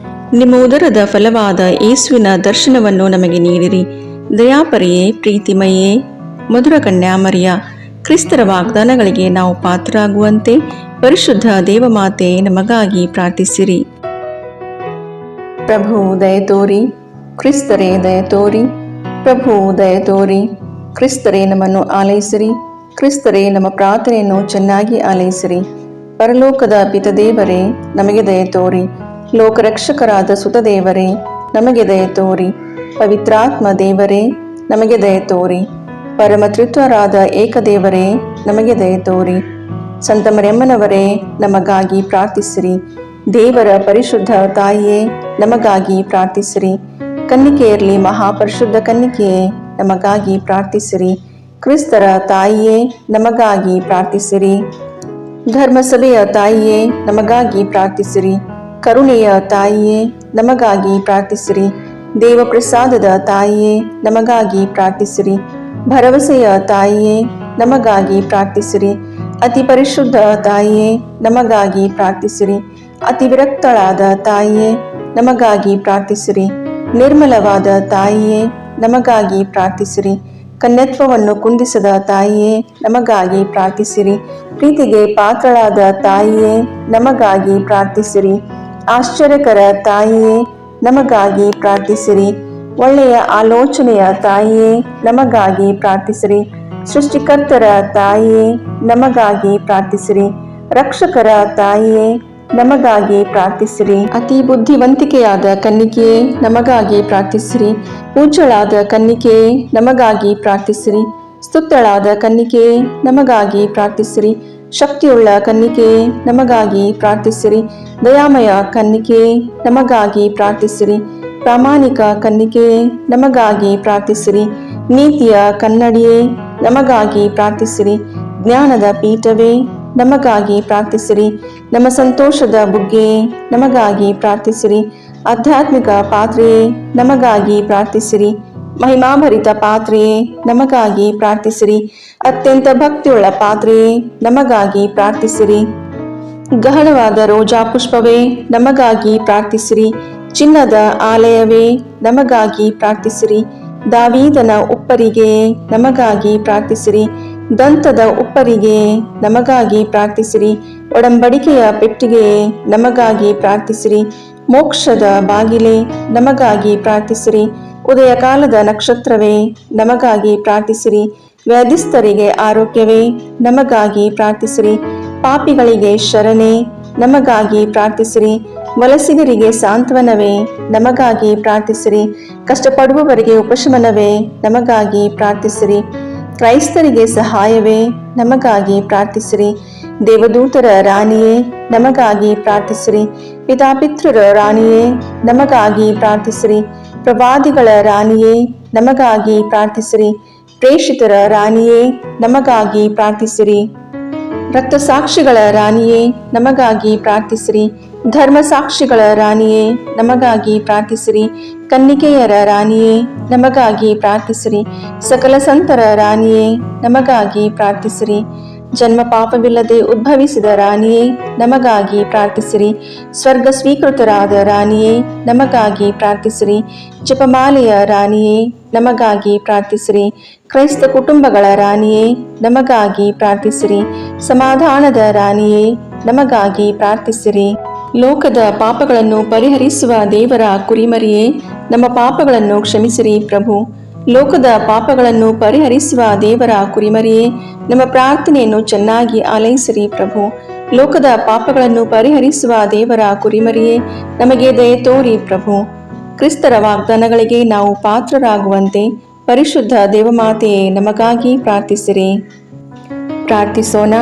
ನಿಮ್ಮ ಉದರದ ಫಲವಾದ ಯೇಸುವಿನ ದರ್ಶನವನ್ನು ನಮಗೆ ನೀಡಿರಿ. ದಯಾಪರಿಯೇ, ಪ್ರೀತಿಮಯೇ, ಮಧುರ ಕನ್ಯಾಮರಿಯ, ಕ್ರಿಸ್ತರ ವಾಗ್ದಾನಗಳಿಗೆ ನಾವು ಪಾತ್ರರಾಗುವಂತೆ ಪರಿಶುದ್ಧ ದೇವಮಾತೆ ನಮಗಾಗಿ ಪ್ರಾರ್ಥಿಸಿರಿ. ಪ್ರಭು ದಯತೋರಿ, ಕ್ರಿಸ್ತರೇ ದಯತೋರಿ, ಪ್ರಭು ದಯತೋರಿ, ಕ್ರಿಸ್ತರೇ ನಮ್ಮನ್ನು ಆಲೈಸಿರಿ, ಕ್ರಿಸ್ತರೇ ನಮ್ಮ ಪ್ರಾರ್ಥನೆಯನ್ನು ಚೆನ್ನಾಗಿ ಆಲೈಸಿರಿ. ಪರಲೋಕದ ಪಿತದೇವರೇ ನಮಗೆ ದಯತೋರಿ, ಲೋಕರಕ್ಷಕರಾದ ಸುತದೇವರೇ ನಮಗೆ ದಯತೋರಿ, ಪವಿತ್ರಾತ್ಮ ದೇವರೇ ನಮಗೆ ದಯತೋರಿ, ಪರಮತ್ರಿತ್ವರಾದ ಏಕದೇವರೇ ನಮಗೆ ದಯತೋರಿ. ಸಂತ ಮರಿಯಮ್ಮನವರೇ ನಮಗಾಗಿ ಪ್ರಾರ್ಥಿಸಿರಿ. ದೇವರ ಪರಿಶುದ್ಧ ತಾಯಿಯೇ ನಮಗಾಗಿ ಪ್ರಾರ್ಥಿಸಿರಿ. ಕನ್ನಿಕೆಯರಲ್ಲಿ ಮಹಾಪರಿಶುದ್ಧ ಕನ್ನಿಕೆಯೇ ನಮಗಾಗಿ ಪ್ರಾರ್ಥಿಸಿರಿ. ಕ್ರಿಸ್ತರ ತಾಯಿಯೇ ನಮಗಾಗಿ ಪ್ರಾರ್ಥಿಸಿರಿ. ಧರ್ಮಸಭೆಯ ತಾಯಿಯೇ ನಮಗಾಗಿ ಪ್ರಾರ್ಥಿಸಿರಿ. ಕರುಣೆಯ ತಾಯಿಯೇ ನಮಗಾಗಿ ಪ್ರಾರ್ಥಿಸಿರಿ. ದೇವಪ್ರಸಾದದ ತಾಯಿಯೇ ನಮಗಾಗಿ ಪ್ರಾರ್ಥಿಸಿರಿ. ಭರವಸೆಯ ತಾಯಿಯೇ ನಮಗಾಗಿ ಪ್ರಾರ್ಥಿಸಿರಿ. ಅತಿ ಪರಿಶುದ್ಧ ತಾಯಿಯೇ ನಮಗಾಗಿ ಪ್ರಾರ್ಥಿಸಿರಿ. ಅತಿ ವಿರಕ್ತಳಾದ ತಾಯಿಯೇ ನಮಗಾಗಿ ಪ್ರಾರ್ಥಿಸಿರಿ. ನಿರ್ಮಲವಾದ ತಾಯಿಯೇ ನಮಗಾಗಿ ಪ್ರಾರ್ಥಿಸಿರಿ. ಕನ್ಯತ್ವವನ್ನು ಕುಂದಿಸದ ತಾಯಿಯೇ ನಮಗಾಗಿ ಪ್ರಾರ್ಥಿಸಿರಿ. ಪ್ರೀತಿಗೆ ಪಾತ್ರಳಾದ ತಾಯಿಯೇ ನಮಗಾಗಿ ಪ್ರಾರ್ಥಿಸಿರಿ. ಆಶ್ಚರ್ಯಕರ ತಾಯಿಯೇ ನಮಗಾಗಿ ಪ್ರಾರ್ಥಿಸಿರಿ. ಒಳ್ಳೆಯ ಆಲೋಚನೆಯ ತಾಯಿಯೇ ನಮಗಾಗಿ ಪ್ರಾರ್ಥಿಸಿರಿ. ಸೃಷ್ಟಿಕರ್ತರ ತಾಯಿಯೇ ನಮಗಾಗಿ ಪ್ರಾರ್ಥಿಸಿರಿ. ರಕ್ಷಕರ ತಾಯಿಯೇ ನಮಗಾಗಿ ಪ್ರಾರ್ಥಿಸಿರಿ. ಅತಿ ಬುದ್ಧಿವಂತಿಕೆಯಾದ ಕನ್ನಿಕೆಯೇ ನಮಗಾಗಿ ಪ್ರಾರ್ಥಿಸಿರಿ. ಪೂಜ್ಯಳಾದ ಕನ್ನಿಕೆಯೇ ನಮಗಾಗಿ ಪ್ರಾರ್ಥಿಸಿರಿ. ಸ್ತುತ್ಯಳಾದ ಕನ್ನಿಕೆಯೇ ನಮಗಾಗಿ ಪ್ರಾರ್ಥಿಸಿರಿ. ಶಕ್ತಿಯುಳ್ಳ ಕನ್ನಿಕೆಯೇ ನಮಗಾಗಿ ಪ್ರಾರ್ಥಿಸಿರಿ. ದಯಾಮಯ ಕನ್ನಿಕೆಯೇ ನಮಗಾಗಿ ಪ್ರಾರ್ಥಿಸಿರಿ. ಪ್ರಾಮಾಣಿಕ ಕನ್ನಿಕೆಯೇ ನಮಗಾಗಿ ಪ್ರಾರ್ಥಿಸಿರಿ. ನೀತಿಯ ಕನ್ನಡಿಯೇ ನಮಗಾಗಿ ಪ್ರಾರ್ಥಿಸಿರಿ. ಜ್ಞಾನದ ಪೀಠವೇ ನಮಗಾಗಿ ಪ್ರಾರ್ಥಿಸಿರಿ. ನಮ್ಮ ಸಂತೋಷದ ಬುಗ್ಗೆಯೇ ನಮಗಾಗಿ ಪ್ರಾರ್ಥಿಸಿರಿ. ಆಧ್ಯಾತ್ಮಿಕ ಪಾತ್ರೆಯೇ ನಮಗಾಗಿ ಪ್ರಾರ್ಥಿಸಿರಿ. ಮಹಿಮಾಭರಿತ ಪಾತ್ರೆಯೇ ನಮಗಾಗಿ ಪ್ರಾರ್ಥಿಸಿರಿ. ಅತ್ಯಂತ ಭಕ್ತಿಯುಳ್ಳ ಪಾತ್ರೆಯೇ ನಮಗಾಗಿ ಪ್ರಾರ್ಥಿಸಿರಿ. ಗಹನವಾದ ರೋಜಾ ಪುಷ್ಪವೇ ನಮಗಾಗಿ ಪ್ರಾರ್ಥಿಸಿರಿ. ಚಿನ್ನದ ಆಲಯವೇ ನಮಗಾಗಿ ಪ್ರಾರ್ಥಿಸಿರಿ. ದಾವೀದನ ಉಪ್ಪರಿಗೆಯೇ ನಮಗಾಗಿ ಪ್ರಾರ್ಥಿಸಿರಿ. ದಂತದ ಉಪ್ಪರಿಗೆಯೇ ನಮಗಾಗಿ ಪ್ರಾರ್ಥಿಸಿರಿ. ಒಡಂಬಡಿಕೆಯ ಪೆಟ್ಟಿಗೆಯೇ ನಮಗಾಗಿ ಪ್ರಾರ್ಥಿಸಿರಿ. ಮೋಕ್ಷದ ಬಾಗಿಲೇ ನಮಗಾಗಿ ಪ್ರಾರ್ಥಿಸಿರಿ. ಉದಯ ಕಾಲದ ನಕ್ಷತ್ರವೇ ನಮಗಾಗಿ ಪ್ರಾರ್ಥಿಸಿರಿ. ವ್ಯಾಧಿಸ್ಥರಿಗೆ ಆರೋಗ್ಯವೇ ನಮಗಾಗಿ ಪ್ರಾರ್ಥಿಸಿರಿ. ಪಾಪಿಗಳಿಗೆ ಶರಣೆ ನಮಗಾಗಿ ಪ್ರಾರ್ಥಿಸಿರಿ. ವಲಸಿಗರಿಗೆ ಸಾಂತ್ವನವೇ ನಮಗಾಗಿ ಪ್ರಾರ್ಥಿಸಿರಿ. ಕಷ್ಟಪಡುವವರಿಗೆ ಉಪಶಮನವೇ ನಮಗಾಗಿ ಪ್ರಾರ್ಥಿಸಿರಿ. ಕ್ರೈಸ್ತರಿಗೆ ಸಹಾಯವೇ ನಮಗಾಗಿ ಪ್ರಾರ್ಥಿಸಿರಿ. ದೇವದೂತರ ರಾಣಿಯೇ ನಮಗಾಗಿ ಪ್ರಾರ್ಥಿಸಿರಿ. ಪಿತಾಪಿತೃರ ರಾಣಿಯೇ ನಮಗಾಗಿ ಪ್ರಾರ್ಥಿಸಿರಿ. ಪ್ರವಾದಿಗಳ ರಾಣಿಯೇ ನಮಗಾಗಿ ಪ್ರಾರ್ಥಿಸಿರಿ. ಪ್ರೇಷಿತರ ರಾಣಿಯೇ ನಮಗಾಗಿ ಪ್ರಾರ್ಥಿಸಿರಿ. ರಕ್ತಸಾಕ್ಷಿಗಳ ರಾಣಿಯೇ ನಮಗಾಗಿ ಪ್ರಾರ್ಥಿಸಿರಿ. ಧರ್ಮಸಾಕ್ಷಿಗಳ ರಾಣಿಯೇ ನಮಗಾಗಿ ಪ್ರಾರ್ಥಿಸಿರಿ. ಕನ್ನಿಕೆಯರ ರಾಣಿಯೇ ನಮಗಾಗಿ ಪ್ರಾರ್ಥಿಸಿರಿ. ಸಕಲ ಸಂತರ ರಾಣಿಯೇ ನಮಗಾಗಿ ಪ್ರಾರ್ಥಿಸಿರಿ. ಜನ್ಮ ಪಾಪವಿಲ್ಲದೆ ಉದ್ಭವಿಸಿದ ರಾಣಿಯೇ ನಮಗಾಗಿ ಪ್ರಾರ್ಥಿಸಿರಿ. ಸ್ವರ್ಗ ಸ್ವೀಕೃತರಾದ ರಾಣಿಯೇ ನಮಗಾಗಿ ಪ್ರಾರ್ಥಿಸಿರಿ. ಜಪಮಾಲೆಯ ರಾಣಿಯೇ ನಮಗಾಗಿ ಪ್ರಾರ್ಥಿಸಿರಿ. ಕ್ರೈಸ್ತ ಕುಟುಂಬಗಳ ರಾಣಿಯೇ ನಮಗಾಗಿ ಪ್ರಾರ್ಥಿಸಿರಿ. ಸಮಾಧಾನದ ರಾಣಿಯೇ ನಮಗಾಗಿ ಪ್ರಾರ್ಥಿಸಿರಿ. ಲೋಕದ ಪಾಪಗಳನ್ನು ಪರಿಹರಿಸುವ ದೇವರ ಕುರಿಮರಿಯೇ ನಮ್ಮ ಪಾಪಗಳನ್ನು ಕ್ಷಮಿಸಿರಿ ಪ್ರಭು. ಲೋಕದ ಪಾಪಗಳನ್ನು ಪರಿಹರಿಸುವ ದೇವರ ಕುರಿಮರಿಯೇ ನಮ್ಮ ಪ್ರಾರ್ಥನೆಯನ್ನು ಚೆನ್ನಾಗಿ ಆಲೈಸಿರಿ ಪ್ರಭು. ಲೋಕದ ಪಾಪಗಳನ್ನು ಪರಿಹರಿಸುವ ದೇವರ ಕುರಿಮರಿಯೇ ನಮಗೆ ದಯೆ ತೋರಿ ಪ್ರಭು. ಕ್ರಿಸ್ತರ ವಾಗ್ದಾನಗಳಿಗೆ ನಾವು ಪಾತ್ರರಾಗುವಂತೆ ಪರಿಶುದ್ಧ ದೇವಮಾತೆಯೇ ನಮಗಾಗಿ ಪ್ರಾರ್ಥಿಸಿರಿ. ಪ್ರಾರ್ಥಿಸೋಣ.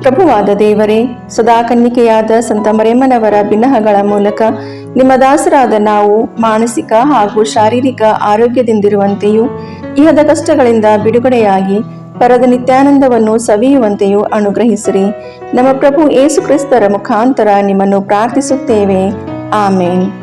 ಪ್ರಭುವಾದ ದೇವರೇ, ಸದಾ ಕನ್ನಿಕೆಯಾದ ಸಂತ ಮರಿಯಮ್ಮನವರ ಬಿನ್ನಹಗಳ ಮೂಲಕ ನಿಮ್ಮ ದಾಸರಾದ ನಾವು ಮಾನಸಿಕ ಹಾಗೂ ಶಾರೀರಿಕ ಆರೋಗ್ಯದಿಂದಿರುವಂತೆಯೂ ಇಹದ ಕಷ್ಟಗಳಿಂದ ಬಿಡುಗಡೆಯಾಗಿ ಪರದ ನಿತ್ಯಾನಂದವನ್ನು ಸವಿಯುವಂತೆಯೂ ಅನುಗ್ರಹಿಸಿರಿ. ನಮ್ಮ ಪ್ರಭು ಯೇಸು ಕ್ರಿಸ್ತರ ಮುಖಾಂತರ ನಿಮ್ಮನ್ನು ಪ್ರಾರ್ಥಿಸುತ್ತೇವೆ. ಆಮೇನ್.